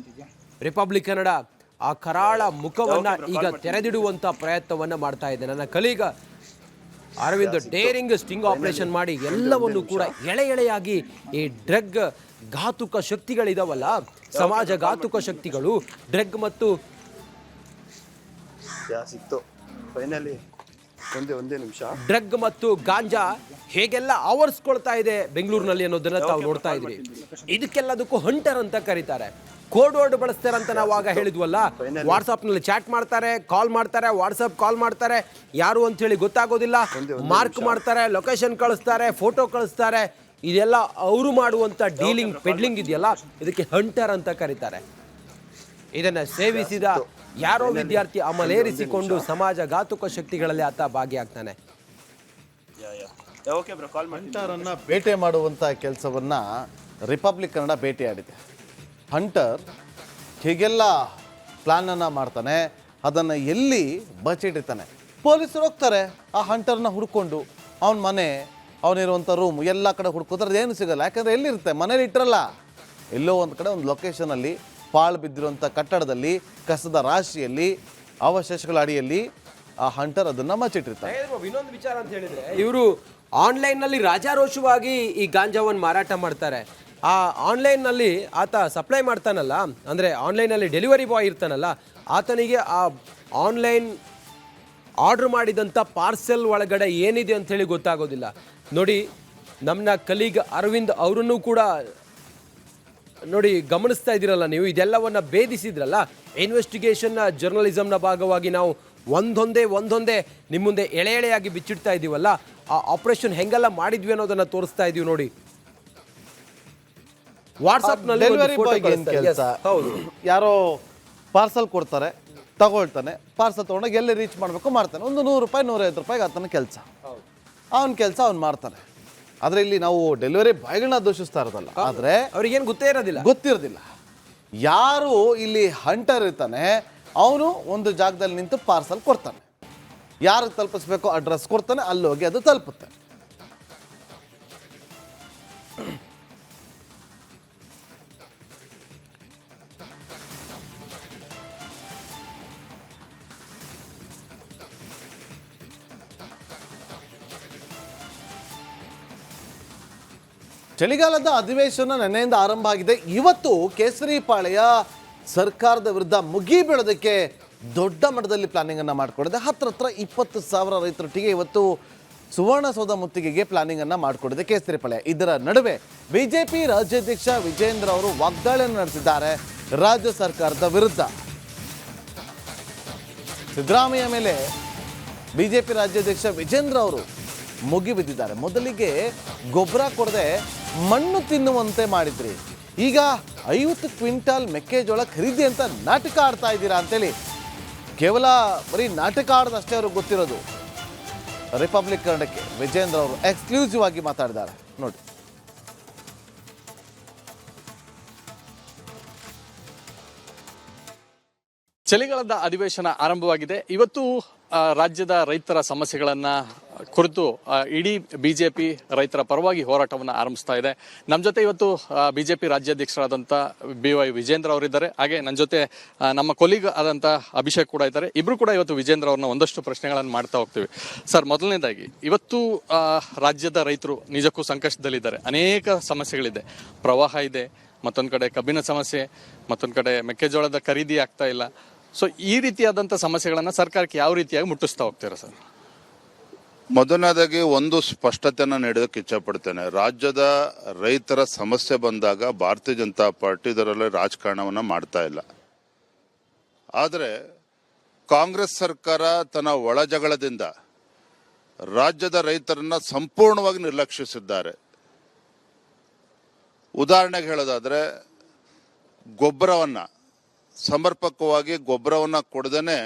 ರಿಪಬ್ಲಿಕ್ ಕನ್ನಡ ಆ ಕರಾಳ ಮುಖವನ್ನ ಈಗ ತೆರೆದಿಡುವಂತ ಪ್ರಯತ್ನವನ್ನ ಮಾಡ್ತಾ ಇದೆ. ನನ್ನ ಕಲೀಗ ಅರವಿಂದ್ ಡೇರಿಂಗ್ ಸ್ಟಿಂಗ್ ಆಪರೇಷನ್ ಮಾಡಿ ಎಲ್ಲವನ್ನು ಕೂಡ ಎಳೆಯಾಗಿ ಈ ಡ್ರಗ್ ಘಾತುಕ ಶಕ್ತಿಗಳಿದಾವಲ್ಲ, ಸಮಾಜ ಘಾತುಕ ಶಕ್ತಿಗಳು, ಡ್ರಗ್ ಮತ್ತು ಸಿಕ್ತು ಫೈನಲಿ. ಒಂದೇ ನಿಮಿಷ. ಡ್ರಗ್ ಮತ್ತು ಗಾಂಜಾ ಹೇಗೆಲ್ಲ ಆವರಿಸ್ಕೊಳ್ತಾ ಇದೆ ಬೆಂಗಳೂರಿನಲ್ಲಿ ಅನ್ನೋದನ್ನ ತಾವು ನೋಡ್ತಾ ಇದ್ರಿ. ಇದಕ್ಕೆಲ್ಲದಕ್ಕೂ ಹಂಟರ್ ಅಂತ ಕರೀತಾರೆ. ಕೋಡ್ ವರ್ಡ್ ಬಳಸ್ತಾರೆ ಅಂತ ನಾವು ಆಗ ಹೇಳಿದ್ವಲ್ಲ. ವಾಟ್ಸಪ್ನಲ್ಲಿ ಚಾಟ್ ಮಾಡ್ತಾರೆ, ಕಾಲ್ ಮಾಡ್ತಾರೆ, ವಾಟ್ಸಪ್ ಕಾಲ್ ಮಾಡ್ತಾರೆ, ಯಾರು ಅಂತ ಹೇಳಿ ಗೊತ್ತಾಗೋದಿಲ್ಲ, ಮಾರ್ಕ್ ಮಾಡ್ತಾರೆ, ಲೊಕೇಶನ್ ಕಳಿಸ್ತಾರೆ, ಫೋಟೋ ಕಳಿಸ್ತಾರೆ. ಇದೆಲ್ಲ ಅವರು ಮಾಡುವಂತ ಡೀಲಿಂಗ್, ಪೆಡ್ಲಿಂಗ್ ಇದೆಯಲ್ಲ, ಇದಕ್ಕೆ ಹಂಟರ್ ಅಂತ ಕರೀತಾರೆ. ಇದನ್ನ ಸೇವಿಸಿದ ಯಾರೋ ವಿದ್ಯಾರ್ಥಿ ಅಮಲೇರಿಸಿಕೊಂಡು ಸಮಾಜ ಘಾತುಕ ಶಕ್ತಿಗಳಲ್ಲಿ ಆತ ಭಾಗಿಯಾಗ್ತಾನೆ. ಹಂಟರನ್ನ ಬೇಟೆ ಮಾಡುವಂಥ ಕೆಲಸವನ್ನು ರಿಪಬ್ಲಿಕ್ ಕನ್ನಡ ಬೇಟೆಯಾಡಿದೆ. ಹಂಟರ್ ಹೀಗೆಲ್ಲ ಪ್ಲಾನನ್ನು ಮಾಡ್ತಾನೆ, ಅದನ್ನು ಎಲ್ಲಿ ಬಚ್ಚಿಟ್ಟಿರ್ತಾನೆ. ಪೊಲೀಸರು ಹೋಗ್ತಾರೆ ಆ ಹಂಟರ್ನ ಹುಡ್ಕೊಂಡು, ಅವನ ಮನೆ, ಅವನಿರುವಂಥ ರೂಮ್ ಎಲ್ಲ ಕಡೆ ಹುಡ್ಕೋದ್ರೆ ಏನು ಸಿಗಲ್ಲ. ಯಾಕಂದರೆ ಎಲ್ಲಿರುತ್ತೆ, ಮನೇಲಿ ಇಟ್ಟರಲ್ಲ, ಎಲ್ಲೋ ಒಂದು ಕಡೆ ಒಂದು ಲೊಕೇಶನಲ್ಲಿ ಪಾಳು ಬಿದ್ದಿರುವಂಥ ಕಟ್ಟಡದಲ್ಲಿ, ಕಸದ ರಾಶಿಯಲ್ಲಿ, ಅವಶೇಷಗಳ ಅಡಿಯಲ್ಲಿ ಆ ಹಂಟರ್ ಅದನ್ನು ಮಚ್ಚಿಟ್ಟಿರ್ತಾರೆ. ಇನ್ನೊಂದು ವಿಚಾರ ಅಂತ ಹೇಳಿದ್ರೆ, ಇವರು ಆನ್ಲೈನ್ನಲ್ಲಿ ರಾಜಾರೋಷವಾಗಿ ಈ ಗಾಂಜಾವನ್ನು ಮಾರಾಟ ಮಾಡ್ತಾರೆ. ಆ ಆನ್ಲೈನ್ನಲ್ಲಿ ಆತ ಸಪ್ಲೈ ಮಾಡ್ತಾನಲ್ಲ, ಅಂದರೆ ಆನ್ಲೈನಲ್ಲಿ ಡೆಲಿವರಿ ಬಾಯ್ ಇರ್ತಾನಲ್ಲ, ಆತನಿಗೆ ಆ ಆನ್ಲೈನ್ ಆರ್ಡ್ರ್ ಮಾಡಿದಂಥ ಪಾರ್ಸೆಲ್ ಒಳಗಡೆ ಏನಿದೆ ಅಂಥೇಳಿ ಗೊತ್ತಾಗೋದಿಲ್ಲ. ನೋಡಿ, ನಮ್ಮ ಕಲೀಗ್ ಅರವಿಂದ್ ಅವರನ್ನು ಕೂಡ ನೋಡಿ ಗಮನಿಸ್ತಾ ಇದ್ದೀರಲ್ಲ ನೀವು, ಇದೆಲ್ಲವನ್ನು ಭೇದಿಸಿದ್ರಲ್ಲ. ಇನ್ವೆಸ್ಟಿಗೇಷನ್ನ ಜರ್ನಲಿಸಮ್ನ ಭಾಗವಾಗಿ ನಾವು ಒಂದೊಂದೇ ನಿಮ್ಮ ಮುಂದೆ ಎಳೆ ಎಳೆಯಾಗಿ ಬಿಚ್ಚಿಡ್ತಾ ಇದೀವಲ್ಲ, ಆ ಆಪರೇಷನ್ ಹೆಂಗೆಲ್ಲ ಮಾಡಿದ್ವಿ ಅನ್ನೋದನ್ನ ತೋರಿಸ್ತಾ ಇದೀವಿ ನೋಡಿ. ವಾಟ್ಸ್ಆಪ್ ನಲ್ಲಿ ಡೆಲಿವರಿ ಬಾಯ್ಗೆ ಏನು ಕೆಲಸ? ಹೌದು, ಯಾರೋ ಪಾರ್ಸಲ್ ಕೊಡ್ತಾರೆ, ತಗೊಳ್ತಾನೆ, ಪಾರ್ಸಲ್ ತೊಗೊಂಡಾಗ ಎಲ್ಲಿ ರೀಚ್ ಮಾಡಬೇಕು ಮಾಡ್ತಾನೆ. ಒಂದು 100 ರೂಪಾಯಿ 150 ರೂಪಾಯಿಗೆ ಆತನ ಕೆಲಸ, ಅವನ ಕೆಲಸ ಅವ್ನು ಮಾಡ್ತಾನೆ. ಆದರೆ ಇಲ್ಲಿ ನಾವು ಡೆಲಿವರಿ ಬಾಯ್ಗಳನ್ನ ದೂಷಿಸ್ತಾ ಇರೋದಲ್ಲ, ಆದರೆ ಅವ್ರಿಗೇನು ಗೊತ್ತಿರೋದಿಲ್ಲ. ಯಾರು ಇಲ್ಲಿ ಹಂಟರ್ ಇರ್ತಾನೆ ಅವನು ಒಂದು ಜಾಗದಲ್ಲಿ ನಿಂತು ಪಾರ್ಸಲ್ ಕೊಡ್ತಾನೆ, ಯಾರಿಗೆ ತಲುಪಿಸ್ಬೇಕೋ ಅಡ್ರೆಸ್ ಕೊಡ್ತಾನೆ, ಅಲ್ಲಿ ಹೋಗಿ ಅದು ತಲುಪುತ್ತೆ. ಚಳಿಗಾಲದ ಅಧಿವೇಶನ ನಿನ್ನೆಯಿಂದ ಆರಂಭ ಆಗಿದೆ. ಇವತ್ತು ಕೇಸರಿಪಾಳ್ಯ ಸರ್ಕಾರದ ವಿರುದ್ಧ ಮುಗಿಬೀಳೋದಕ್ಕೆ ದೊಡ್ಡ ಮಟ್ಟದಲ್ಲಿ ಪ್ಲಾನಿಂಗನ್ನು ಮಾಡಿಕೊಂಡಿದೆ. ಹತ್ರ 20,000 ರೈತರೊಟ್ಟಿಗೆ ಇವತ್ತು ಸುವರ್ಣಸೌಧ ಮುತ್ತಿಗೆಗೆ ಪ್ಲಾನಿಂಗನ್ನು ಮಾಡಿಕೊಂಡಿದೆ ಕೇಸರಿಪಾಳ್ಯ. ಇದರ ನಡುವೆ ಬಿಜೆಪಿ ರಾಜ್ಯಾಧ್ಯಕ್ಷ ವಿಜೇಂದ್ರ ಅವರು ವಾಗ್ದಾಳಿಯನ್ನು ನಡೆಸಿದ್ದಾರೆ ರಾಜ್ಯ ಸರ್ಕಾರದ ವಿರುದ್ಧ. ಸಿದ್ದರಾಮಯ್ಯ ಮೇಲೆ ಬಿಜೆಪಿ ರಾಜ್ಯಾಧ್ಯಕ್ಷ ವಿಜೇಂದ್ರ ಅವರು ಮುಗಿಬಿದ್ದಿದ್ದಾರೆ. ಮೊದಲಿಗೆ ಗೊಬ್ಬರ ಕೊಡದೆ ಮಣ್ಣು ತಿನ್ನುವಂತೆ ಮಾಡಿದ್ರಿ, ಈಗ 50 ಕ್ವಿಂಟಾಲ್ ಮೆಕ್ಕೆಜೋಳ ಖರೀದಿ ಅಂತ ನಾಟಕ ಆಡ್ತಾ ಇದ್ದೀರಾ ಅಂತೇಳಿ ಕೇವಲ ಬರೀ ನಾಟಕ ಆಡೋದಷ್ಟೇ ಅವ್ರಿಗೆ ಗೊತ್ತಿರೋದು. ರಿಪಬ್ಲಿಕ್ ಕನ್ನಡಕ್ಕೆ ವಿಜೇಂದ್ರ ಅವರು ಎಕ್ಸ್ಕ್ಲೂಸಿವ್ ಆಗಿ ಮಾತಾಡಿದ್ದಾರೆ ನೋಡಿ. ಚಳಿಗಾಲದ ಅಧಿವೇಶನ ಆರಂಭವಾಗಿದೆ. ಇವತ್ತು ರಾಜ್ಯದ ರೈತರ ಸಮಸ್ಯೆಗಳನ್ನ ಕುರಿತು ಇಡೀ ಬಿಜೆಪಿ ರೈತರ ಪರವಾಗಿ ಹೋರಾಟವನ್ನು ಆರಂಭಿಸ್ತಾ ಇದೆ. ನಮ್ಮ ಜೊತೆ ಇವತ್ತು ಬಿಜೆಪಿ ರಾಜ್ಯಾಧ್ಯಕ್ಷರಾದಂಥ BY ವಿಜೇಂದ್ರ ಅವರಿದ್ದಾರೆ. ಹಾಗೆ ನನ್ನ ಜೊತೆ ನಮ್ಮ ಕೊಲೀಗ್ ಆದಂಥ ಅಭಿಷೇಕ್ ಕೂಡ ಇದ್ದಾರೆ. ಇಬ್ರು ಕೂಡ ಇವತ್ತು ವಿಜೇಂದ್ರ ಅವ್ರನ್ನ ಒಂದಷ್ಟು ಪ್ರಶ್ನೆಗಳನ್ನು ಮಾಡ್ತಾ ಹೋಗ್ತೀವಿ. ಸರ್, ಮೊದಲನೇದಾಗಿ ಇವತ್ತು ರಾಜ್ಯದ ರೈತರು ನಿಜಕ್ಕೂ ಸಂಕಷ್ಟದಲ್ಲಿದ್ದಾರೆ. ಅನೇಕ ಸಮಸ್ಯೆಗಳಿದೆ. ಪ್ರವಾಹ ಇದೆ, ಮತ್ತೊಂದು ಕಡೆ ಕಬ್ಬಿನ ಸಮಸ್ಯೆ, ಮತ್ತೊಂದು ಕಡೆ ಮೆಕ್ಕೆಜೋಳದ ಖರೀದಿ ಆಗ್ತಾ ಇಲ್ಲ. ಸೊ ಈ ರೀತಿಯಾದಂಥ ಸಮಸ್ಯೆಗಳನ್ನು ಸರ್ಕಾರಕ್ಕೆ ಯಾವ ರೀತಿಯಾಗಿ ಮುಟ್ಟಿಸ್ತಾ ಹೋಗ್ತೀರಾ ಸರ್? ಮೊದಲನೇದಾಗಿ ಒಂದು ಸ್ಪಷ್ಟತೆಯನ್ನು ನೀಡೋದಕ್ಕೆ ಇಚ್ಛಪಡ್ತೇನೆ. ರಾಜ್ಯದ ರೈತರ ಸಮಸ್ಯೆ ಬಂದಾಗ ಭಾರತೀಯ ಜನತಾ ಪಾರ್ಟಿ ಇದರಲ್ಲಿ ರಾಜಕಾರಣವನ್ನು ಮಾಡ್ತಾ ಇಲ್ಲ. ಆದರೆ ಕಾಂಗ್ರೆಸ್ ಸರ್ಕಾರ ತನ್ನ ಒಳಜಗಳದಿಂದ ರಾಜ್ಯದ ರೈತರನ್ನ ಸಂಪೂರ್ಣವಾಗಿ ನಿರ್ಲಕ್ಷಿಸಿದ್ದಾರೆ. ಉದಾಹರಣೆಗೆ ಹೇಳೋದಾದರೆ, ಸಮರ್ಪಕವಾಗಿ ಗೊಬ್ಬರವನ್ನು ಕೊಡದೇನೆ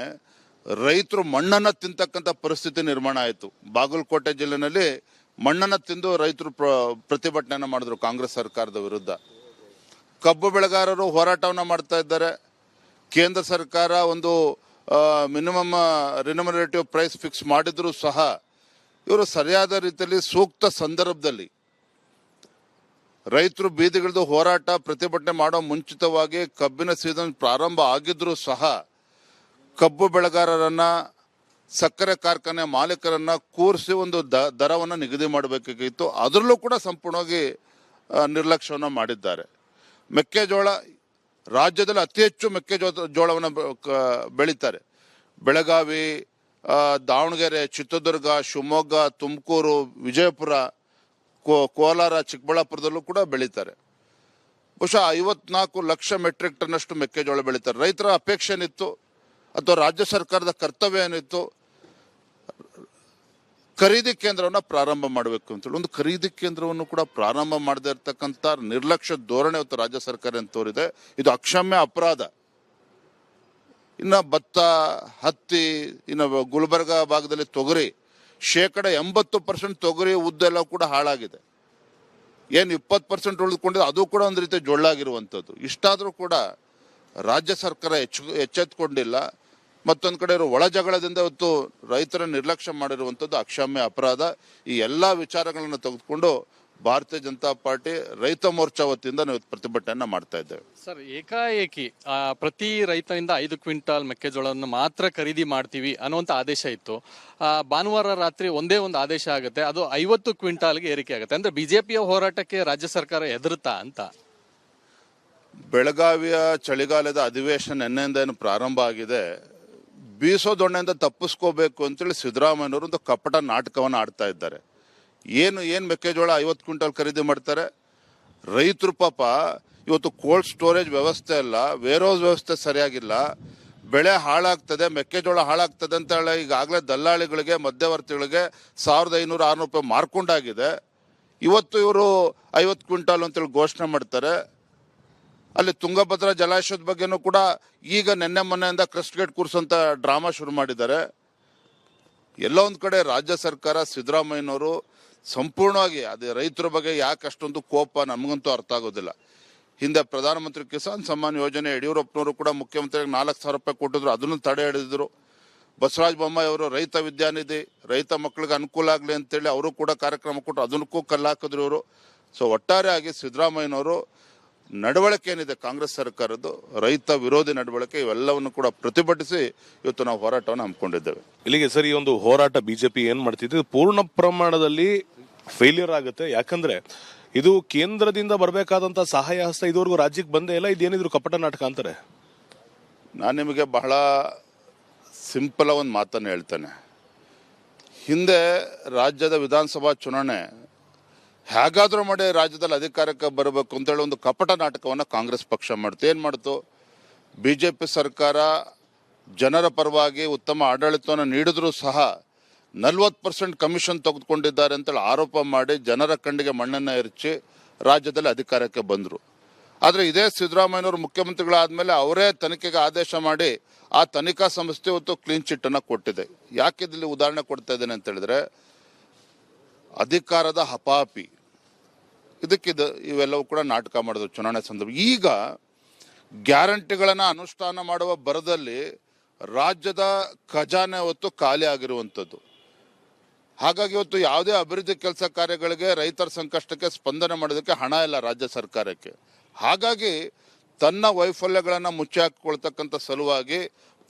ರೈತರು ಮಣ್ಣನ್ನು ತಿಂತಕ್ಕಂಥ ಪರಿಸ್ಥಿತಿ ನಿರ್ಮಾಣ ಆಯಿತು. ಬಾಗಲಕೋಟೆ ಜಿಲ್ಲೆನಲ್ಲಿ ಮಣ್ಣನ್ನು ತಿಂದು ರೈತರು ಪ್ರತಿಭಟನೆಯನ್ನು ಮಾಡಿದ್ರು ಕಾಂಗ್ರೆಸ್ ಸರ್ಕಾರದ ವಿರುದ್ಧ. ಕಬ್ಬು ಬೆಳೆಗಾರರು ಹೋರಾಟವನ್ನು ಮಾಡ್ತಾ ಇದ್ದಾರೆ. ಕೇಂದ್ರ ಸರ್ಕಾರ ಒಂದು ಮಿನಿಮಮ್ ರಿನ್ಯುಮರೇಟಿವ್ ಪ್ರೈಸ್ ಫಿಕ್ಸ್ ಮಾಡಿದ್ರು ಸಹ ಇವರು ಸರಿಯಾದ ರೀತಿಯಲ್ಲಿ ಸೂಕ್ತ ಸಂದರ್ಭದಲ್ಲಿ ರೈತರು ಬೀದಿಗಿಳಿದು ಹೋರಾಟ ಪ್ರತಿಭಟನೆ ಮಾಡೋ ಮುಂಚಿತವಾಗಿ ಕಬ್ಬಿನ ಸೀಸನ್ ಪ್ರಾರಂಭ ಆಗಿದ್ರೂ ಸಹ ಕಬ್ಬು ಬೆಳೆಗಾರರನ್ನ, ಸಕ್ಕರೆ ಕಾರ್ಖಾನೆ ಮಾಲೀಕರನ್ನ ಕೂರಿಸಿ ಒಂದು ದರವನ್ನು ನಿಗದಿ ಮಾಡಬೇಕಾಗಿತ್ತು. ಅದರಲ್ಲೂ ಕೂಡ ಸಂಪೂರ್ಣವಾಗಿ ನಿರ್ಲಕ್ಷ್ಯವನ್ನು ಮಾಡಿದ್ದಾರೆ. ಮೆಕ್ಕೆಜೋಳ ರಾಜ್ಯದಲ್ಲಿ ಅತಿ ಹೆಚ್ಚು ಮೆಕ್ಕೆಜೋಳವನ್ನು ಬೆಳೀತಾರೆ. ಬೆಳಗಾವಿ, ದಾವಣಗೆರೆ, ಚಿತ್ರದುರ್ಗ, ಶಿವಮೊಗ್ಗ, ತುಮಕೂರು, ವಿಜಯಪುರ, ಕೋಲಾರ, ಚಿಕ್ಕಬಳ್ಳಾಪುರದಲ್ಲೂ ಕೂಡ ಬೆಳೀತಾರೆ. ಬಹುಶಃ 54 ಲಕ್ಷ ಮೆಟ್ರಿಕ್ ಟನ್ ಅಷ್ಟು ಮೆಕ್ಕೆಜೋಳ ಬೆಳೀತಾರೆ. ರೈತರ ಅಪೇಕ್ಷೆ ಏನಿತ್ತು ಅಥವಾ ರಾಜ್ಯ ಸರ್ಕಾರದ ಕರ್ತವ್ಯ ಏನಿತ್ತು, ಖರೀದಿ ಕೇಂದ್ರವನ್ನು ಪ್ರಾರಂಭ ಮಾಡಬೇಕು ಅಂತೇಳಿ. ಒಂದು ಖರೀದಿ ಕೇಂದ್ರವನ್ನು ಕೂಡ ಪ್ರಾರಂಭ ಮಾಡದೇ ಇರತಕ್ಕಂಥ ನಿರ್ಲಕ್ಷ್ಯ ಧೋರಣೆ ಇವತ್ತು ರಾಜ್ಯ ಸರ್ಕಾರ ಅಂತ ತೋರಿದೆ. ಇದು ಅಕ್ಷಮ್ಯ ಅಪರಾಧ. ಇನ್ನು ಭತ್ತ, ಹತ್ತಿ, ಇನ್ನು ಗುಲ್ಬರ್ಗ ಭಾಗದಲ್ಲಿ ತೊಗರಿ 80% ತೊಗರಿ ಉದ್ದೆಲ್ಲ ಕೂಡ ಹಾಳಾಗಿದೆ. ಏನು 20% ಉಳಿದುಕೊಂಡಿದೆ ಅದು ಕೂಡ ಒಂದು ರೀತಿ ಜೊಳ್ಳಾಗಿರುವಂಥದ್ದು. ಇಷ್ಟಾದರೂ ಕೂಡ ರಾಜ್ಯ ಸರ್ಕಾರ ಎಚ್ಚೆತ್ತುಕೊಂಡಿಲ್ಲ. ಮತ್ತೊಂದು ಕಡೆ ಒಳ ಜಗಳದಿಂದ ಇವತ್ತು ರೈತರ ನಿರ್ಲಕ್ಷ್ಯ ಮಾಡಿರುವಂಥದ್ದು ಅಕ್ಷಮ್ಯ ಅಪರಾಧ. ಈ ಎಲ್ಲ ವಿಚಾರಗಳನ್ನು ತೆಗೆದುಕೊಂಡು ಭಾರತೀಯ ಜನತಾ ಪಾರ್ಟಿ ರೈತ ಮೋರ್ಚಾ ವತಿಯಿಂದ ನಾವು ಪ್ರತಿಭಟನೆಯನ್ನ ಮಾಡ್ತಾ ಇದ್ದೇವೆ. ಸರ್, ಏಕಾಏಕಿ ಪ್ರತಿ ರೈತನಿಂದ 5 ಕ್ವಿಂಟಾಲ್ ಮೆಕ್ಕೆಜೋಳವನ್ನು ಮಾತ್ರ ಖರೀದಿ ಮಾಡ್ತೀವಿ ಅನ್ನುವಂಥ ಆದೇಶ ಇತ್ತು. ಭಾನುವಾರ ರಾತ್ರಿ ಒಂದೇ ಒಂದು ಆದೇಶ ಆಗುತ್ತೆ, ಅದು 50 ಕ್ವಿಂಟಾಲ್ಗೆ ಏರಿಕೆ ಆಗುತ್ತೆ. ಅಂದ್ರೆ ಬಿಜೆಪಿಯ ಹೋರಾಟಕ್ಕೆ ರಾಜ್ಯ ಸರ್ಕಾರ ಹೆದರುತ್ತಾ ಅಂತ? ಬೆಳಗಾವಿಯ ಚಳಿಗಾಲದ ಅಧಿವೇಶನ ನಿನ್ನೆಯಿಂದ ಏನು ಪ್ರಾರಂಭ ಆಗಿದೆ, ಬೀಸೋ ದೊಣ್ಣೆಯಿಂದ ತಪ್ಪಿಸ್ಕೋಬೇಕು ಅಂತೇಳಿ ಸಿದ್ದರಾಮಯ್ಯನವರು ಒಂದು ಕಪಟ ನಾಟಕವನ್ನು ಆಡ್ತಾ ಇದ್ದಾರೆ. ಏನು ಮೆಕ್ಕೆಜೋಳ 50 ಕ್ವಿಂಟಲ್ ಖರೀದಿ ಮಾಡ್ತಾರೆ. ರೈತರು ಪಾಪ ಇವತ್ತು ಕೋಲ್ಡ್ ಸ್ಟೋರೇಜ್ ವ್ಯವಸ್ಥೆ ಇಲ್ಲ, ವೇರ್ ಹೌಸ್ ವ್ಯವಸ್ಥೆ ಸರಿಯಾಗಿಲ್ಲ. ಬೆಳೆ ಹಾಳಾಗ್ತದೆ, ಮೆಕ್ಕೆಜೋಳ ಹಾಳಾಗ್ತದೆ ಅಂತ ಹೇಳಿ ಈಗಾಗಲೇ ದಲ್ಲಾಳಿಗಳಿಗೆ, ಮಧ್ಯವರ್ತಿಗಳಿಗೆ 1500-600 ರೂಪಾಯಿ ಮಾರ್ಕೊಂಡಾಗಿದೆ. ಇವತ್ತು ಇವರು 50 ಕ್ವಿಂಟಾಲ್ ಅಂತೇಳಿ ಘೋಷಣೆ ಮಾಡ್ತಾರೆ. ಅಲ್ಲಿ ತುಂಗಭದ್ರಾ ಜಲಾಶಯದ ಬಗ್ಗೆನೂ ಕೂಡ ಈಗ ನೆನ್ನೆ ಮೊನ್ನೆಯಿಂದ ಕ್ರಸ್ಟ್ ಗೇಟ್ ಕೂರಿಸೋಂಥ ಡ್ರಾಮಾ ಶುರು ಮಾಡಿದ್ದಾರೆ. ಎಲ್ಲ ಒಂದು ಕಡೆ ರಾಜ್ಯ ಸರ್ಕಾರ, ಸಿದ್ದರಾಮಯ್ಯನವರು ಸಂಪೂರ್ಣವಾಗಿ ಅದೇ ರೈತರ ಬಗ್ಗೆ ಯಾಕೆ ಅಷ್ಟೊಂದು ಕೋಪ ನಮಗಂತೂ ಅರ್ಥ ಆಗೋದಿಲ್ಲ. ಹಿಂದೆ ಪ್ರಧಾನಮಂತ್ರಿ ಕಿಸಾನ್ ಸಮ್ಮಾನ್ ಯೋಜನೆ ಯಡಿಯೂರಪ್ಪನವರು ಕೂಡ ಮುಖ್ಯಮಂತ್ರಿಗೆ 4,000 ರೂಪಾಯಿ ಕೊಟ್ಟಿದ್ರು, ಅದನ್ನು ತಡೆ ಹಿಡಿದಿದ್ರು. ಬಸವರಾಜ ಬೊಮ್ಮಾಯಿ ಅವರು ರೈತ ವಿದ್ಯಾನಿಧಿ, ರೈತ ಮಕ್ಕಳಿಗೆ ಅನುಕೂಲ ಆಗಲಿ ಅಂತೇಳಿ ಅವರು ಕೂಡ ಕಾರ್ಯಕ್ರಮ ಕೊಟ್ಟರು, ಅದನ್ನಕ್ಕೂ ಕಲ್ಲಾಕಿದ್ರು ಇವರು. ಸೊ ಒಟ್ಟಾರೆಯಾಗಿ ಸಿದ್ದರಾಮಯ್ಯನವರು ನಡವಳಿಕೆ ಏನಿದೆ ಕಾಂಗ್ರೆಸ್ ಸರ್ಕಾರದ್ದು, ರೈತ ವಿರೋಧಿ ನಡವಳಿಕೆ, ಇವೆಲ್ಲವನ್ನು ಕೂಡ ಪ್ರತಿಭಟಿಸಿ ಇವತ್ತು ನಾವು ಹೋರಾಟವನ್ನು ಹಮ್ಮಿಕೊಂಡಿದ್ದೇವೆ. ಇಲ್ಲಿಗೆ ಸರ್, ಈ ಒಂದು ಹೋರಾಟ ಬಿಜೆಪಿ ಏನ್ ಮಾಡ್ತಿದೆ ಪೂರ್ಣ ಪ್ರಮಾಣದಲ್ಲಿ ಫೇಲ್ಯೂರ್ ಆಗುತ್ತೆ. ಯಾಕಂದ್ರೆ ಇದು ಕೇಂದ್ರದಿಂದ ಬರಬೇಕಾದಂತ ಸಹಾಯ ಹಸ್ತ ಇದುವರೆಗೂ ರಾಜ್ಯಕ್ಕೆ ಬಂದೇ ಇಲ್ಲ. ಇದೇನಿದ್ರು ಕಪಟ ನಾಟಕ ಅಂತಾರೆ. ನಾನು ನಿಮಗೆ ಬಹಳ ಸಿಂಪಲ್ ಒಂದು ಮಾತನ್ನು ಹೇಳ್ತೇನೆ. ಹಿಂದೆ ರಾಜ್ಯದ ವಿಧಾನಸಭಾ ಚುನಾವಣೆ ಹೇಗಾದರೂ ಮಾಡಿ ರಾಜ್ಯದಲ್ಲಿ ಅಧಿಕಾರಕ್ಕೆ ಬರಬೇಕು ಅಂತೇಳಿ ಒಂದು ಕಪಟ ನಾಟಕವನ್ನು ಕಾಂಗ್ರೆಸ್ ಪಕ್ಷ ಮಾಡ್ತು. ಏನು ಮಾಡ್ತು? BJP ಸರ್ಕಾರ ಜನರ ಪರವಾಗಿ ಉತ್ತಮ ಆಡಳಿತವನ್ನು ನೀಡಿದ್ರೂ ಸಹ 40% ಕಮಿಷನ್ ತೆಗೆದುಕೊಂಡಿದ್ದಾರೆ ಅಂತೇಳಿ ಆರೋಪ ಮಾಡಿ ಜನರ ಕಣ್ಣಿಗೆ ಮಣ್ಣನ್ನು ಎರಚಿ ರಾಜ್ಯದಲ್ಲಿ ಅಧಿಕಾರಕ್ಕೆ ಬಂದರು. ಆದರೆ ಇದೇ ಸಿದ್ದರಾಮಯ್ಯನವರು ಮುಖ್ಯಮಂತ್ರಿಗಳಾದಮೇಲೆ ಅವರೇ ತನಿಖೆಗೆ ಆದೇಶ ಮಾಡಿ ಆ ತನಿಖಾ ಸಂಸ್ಥೆ ಇವತ್ತು ಕ್ಲೀನ್ ಚಿಟ್ಟನ್ನು ಕೊಟ್ಟಿದೆ. ಯಾಕೆ ಇಲ್ಲಿ ಉದಾಹರಣೆ ಕೊಡ್ತಾ ಇದ್ದೇನೆ ಅಂತ ಹೇಳಿದ್ರೆ, ಅಧಿಕಾರದ ಹಪಾಪಿ ಇದಕ್ಕಿದು ಇವೆಲ್ಲವೂ ಕೂಡ ನಾಟಕ ಮಾಡಿದ್ರು ಚುನಾವಣೆ ಸಂದರ್ಭ. ಈಗ ಗ್ಯಾರಂಟಿಗಳನ್ನು ಅನುಷ್ಠಾನ ಮಾಡುವ ಬರದಲ್ಲಿ ರಾಜ್ಯದ ಖಜಾನೆ ಹೊತ್ತು ಖಾಲಿ ಆಗಿರುವಂಥದ್ದು. ಹಾಗಾಗಿ ಇವತ್ತು ಯಾವುದೇ ಅಭಿವೃದ್ಧಿ ಕೆಲಸ ಕಾರ್ಯಗಳಿಗೆ, ರೈತರ ಸಂಕಷ್ಟಕ್ಕೆ ಸ್ಪಂದನೆ ಮಾಡೋದಕ್ಕೆ ಹಣ ಇಲ್ಲ ರಾಜ್ಯ ಸರ್ಕಾರಕ್ಕೆ. ಹಾಗಾಗಿ ತನ್ನ ವೈಫಲ್ಯಗಳನ್ನು ಮುಚ್ಚಿ ಹಾಕಿಕೊಳ್ತಕ್ಕಂಥ ಸಲುವಾಗಿ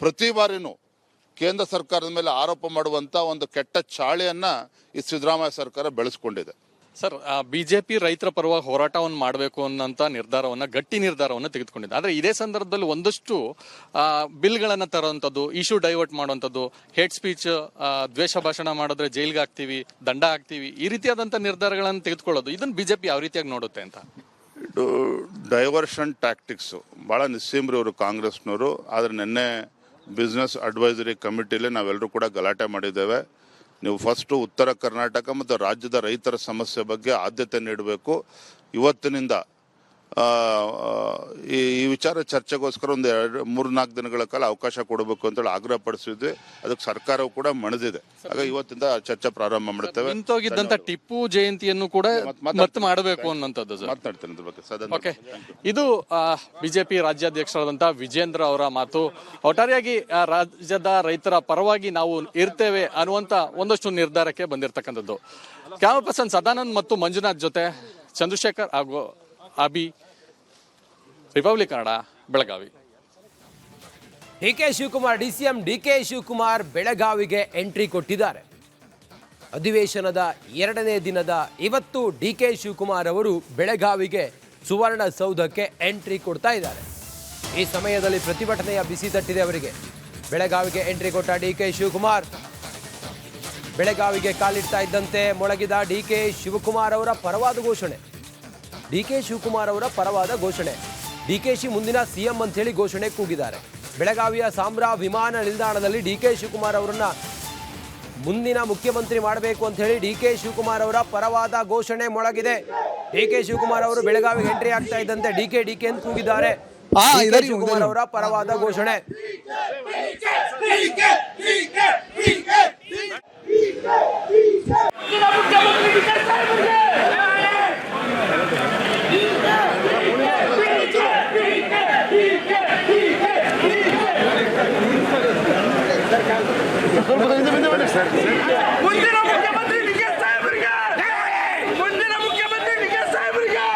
ಪ್ರತಿ ಬಾರಿನೂ ಕೇಂದ್ರ ಸರ್ಕಾರದ ಮೇಲೆ ಆರೋಪ ಮಾಡುವಂಥ ಒಂದು ಕೆಟ್ಟ ಚಾಳಿಯನ್ನು ಈ ಸಿದ್ದರಾಮಯ್ಯ ಸರ್ಕಾರ ಬೆಳೆಸ್ಕೊಂಡಿದೆ. ಸರ್, ಬಿಜೆಪಿ ರೈತರ ಪರವಾಗಿ ಹೋರಾಟವನ್ನು ಮಾಡಬೇಕು ಅನ್ನೋಂಥ ಗಟ್ಟಿ ನಿರ್ಧಾರವನ್ನು ತೆಗೆದುಕೊಂಡಿದೆ. ಆದರೆ ಇದೇ ಸಂದರ್ಭದಲ್ಲಿ ಒಂದಷ್ಟು ಬಿಲ್ಗಳನ್ನು ತರುವಂಥದ್ದು, ಇಶ್ಯೂ ಡೈವರ್ಟ್ ಮಾಡುವಂಥದ್ದು, ಹೇಟ್ ಸ್ಪೀಚ್, ದ್ವೇಷ ಭಾಷಣ ಮಾಡಿದ್ರೆ ಜೈಲ್ಗೆ ಹಾಕ್ತೀವಿ, ದಂಡ ಹಾಕ್ತೀವಿ, ಈ ರೀತಿಯಾದಂಥ ನಿರ್ಧಾರಗಳನ್ನು ತೆಗೆದುಕೊಳ್ಳೋದು, ಇದನ್ನು ಬಿಜೆಪಿ ಯಾವ ರೀತಿಯಾಗಿ ನೋಡುತ್ತೆ ಅಂತ. ಇದು ಡೈವರ್ಷನ್ ಟ್ಯಾಕ್ಟಿಕ್ಸು ಭಾಳ ನಿಸ್ಸೀಮ್ರಿ ಅವರು ಕಾಂಗ್ರೆಸ್ನವರು. ಆದರೆ ನಿನ್ನೆ ಬಿಸ್ನೆಸ್ ಅಡ್ವೈಸರಿ ಕಮಿಟಿಲಿ ನಾವೆಲ್ಲರೂ ಕೂಡ ಗಲಾಟೆ ಮಾಡಿದ್ದೇವೆ. ನೀವು ಫಸ್ಟು ಉತ್ತರ ಕರ್ನಾಟಕ ಮತ್ತು ರಾಜ್ಯದ ರೈತರ ಸಮಸ್ಯೆ ಬಗ್ಗೆ ಆದ್ಯತೆ ನೀಡಬೇಕು. ಇವತ್ತಿನಿಂದ ಈ ವಿಚಾರ ಚರ್ಚೆಗೋಸ್ಕರ ಒಂದು 3-4 ದಿನಗಳ ಕಾಲ ಅವಕಾಶ ಕೊಡಬೇಕು ಅಂತೇಳಿ ಆಗ್ರಹ ಪಡಿಸಿದ್ವಿ. ಅದಕ್ಕೆ ಸರ್ಕಾರವು ಕೂಡ ಮಣಿದಿದೆ. ಹಾಗಾಗಿ ಇವತ್ತಿಂದ ಚರ್ಚೆ ಪ್ರಾರಂಭ ಮಾಡ್ತೇವೆ. ನಿಂತೋಗಿದ್ದಂತ ಟಿಪ್ಪು ಜಯಂತಿಯನ್ನು ಕೂಡ ಮತ್ತೆ ಮಾಡಬೇಕು ಅನ್ನೋಂಥದ್ದು ಮಾತನಾಡ್ತೇನೆ ಇದ್ರ ಬಗ್ಗೆ ಸದನ. ಓಕೆ, ಇದು ಬಿಜೆಪಿ ರಾಜ್ಯಾಧ್ಯಕ್ಷರಾದಂತಹ ವಿಜೇಂದ್ರ ಅವರ ಮಾತು. ಒಟ್ಟಾರೆಯಾಗಿ ರಾಜ್ಯದ ರೈತರ ಪರವಾಗಿ ನಾವು ಇರ್ತೇವೆ ಅನ್ನುವಂತ ಒಂದಷ್ಟು ನಿರ್ಧಾರಕ್ಕೆ ಬಂದಿರತಕ್ಕಂಥದ್ದು. ಕ್ಯಾಮರಾ ಪರ್ಸನ್ ಸದಾನಂದ್ ಮತ್ತು ಮಂಜುನಾಥ್ ಜೊತೆ ಚಂದ್ರಶೇಖರ್ ಹಾಗೂ Abhi, Republic Kannada, Belagavi. DK Shivakumar, DCM DK Shivakumar ಬೆಳಗಾವಿಗೆ ಎಂಟ್ರಿ ಕೊಟ್ಟಿದ್ದಾರೆ. ಅಧಿವೇಶನದ 2ನೇ ದಿನದ ಇವತ್ತು DK ಶಿವಕುಮಾರ್ ಅವರು ಬೆಳಗಾವಿಗೆ ಸುವರ್ಣಸೌಧಕ್ಕೆ ಎಂಟ್ರಿ ಕೊಡ್ತಾ ಇದ್ದಾರೆ. ಈ ಸಮಯದಲ್ಲಿ ಪ್ರತಿಭಟನೆಯ ಬಿಸಿ ತಟ್ಟಿದೆ ಅವರಿಗೆ. ಬೆಳಗಾವಿಗೆ ಎಂಟ್ರಿ ಕೊಟ್ಟ DK ಶಿವಕುಮಾರ್ ಬೆಳಗಾವಿಗೆ ಕಾಲಿಡ್ತಾ ಇದ್ದಂತೆ ಮೊಳಗಿದ DK ಶಿವಕುಮಾರ್ ಅವರ ಪರವಾದ ಘೋಷಣೆ. DK ಶಿವಕುಮಾರ್ ಅವರ ಪರವಾದ ಘೋಷಣೆ. DKಶಿ ಮುಂದಿನ CM ಅಂತ ಹೇಳಿ ಘೋಷಣೆ ಕೂಗಿದ್ದಾರೆ. ಬೆಳಗಾವಿಯ ಸಾಂಬ್ರಾ ವಿಮಾನ ನಿಲ್ದಾಣದಲ್ಲಿ DK ಶಿವಕುಮಾರ್ ಅವರನ್ನ ಮುಂದಿನ ಮುಖ್ಯಮಂತ್ರಿ ಮಾಡಬೇಕು ಅಂತ ಹೇಳಿ DK ಶಿವಕುಮಾರ್ ಅವರ ಪರವಾದ ಘೋಷಣೆ ಮೊಳಗಿದೆ. DK ಶಿವಕುಮಾರ್ ಅವರು ಬೆಳಗಾವಿಗೆ ಎಂಟ್ರಿ ಆಗ್ತಾ ಇದ್ದಂತೆ DK ಅಂತ ಕೂಗಿದ್ದಾರೆ. DK ಶಿವಕುಮಾರ್ ಅವರ ಪರವಾದ ಘೋಷಣೆ. ಮುಂದಿನ ಮುಖ್ಯಮಂತ್ರಿ DK ಸಾಹೇಬರಿಗೆ, ಮುಂದಿನ ಮುಖ್ಯಮಂತ್ರಿ DK ಸಾಹೇಬರಿಗೆ,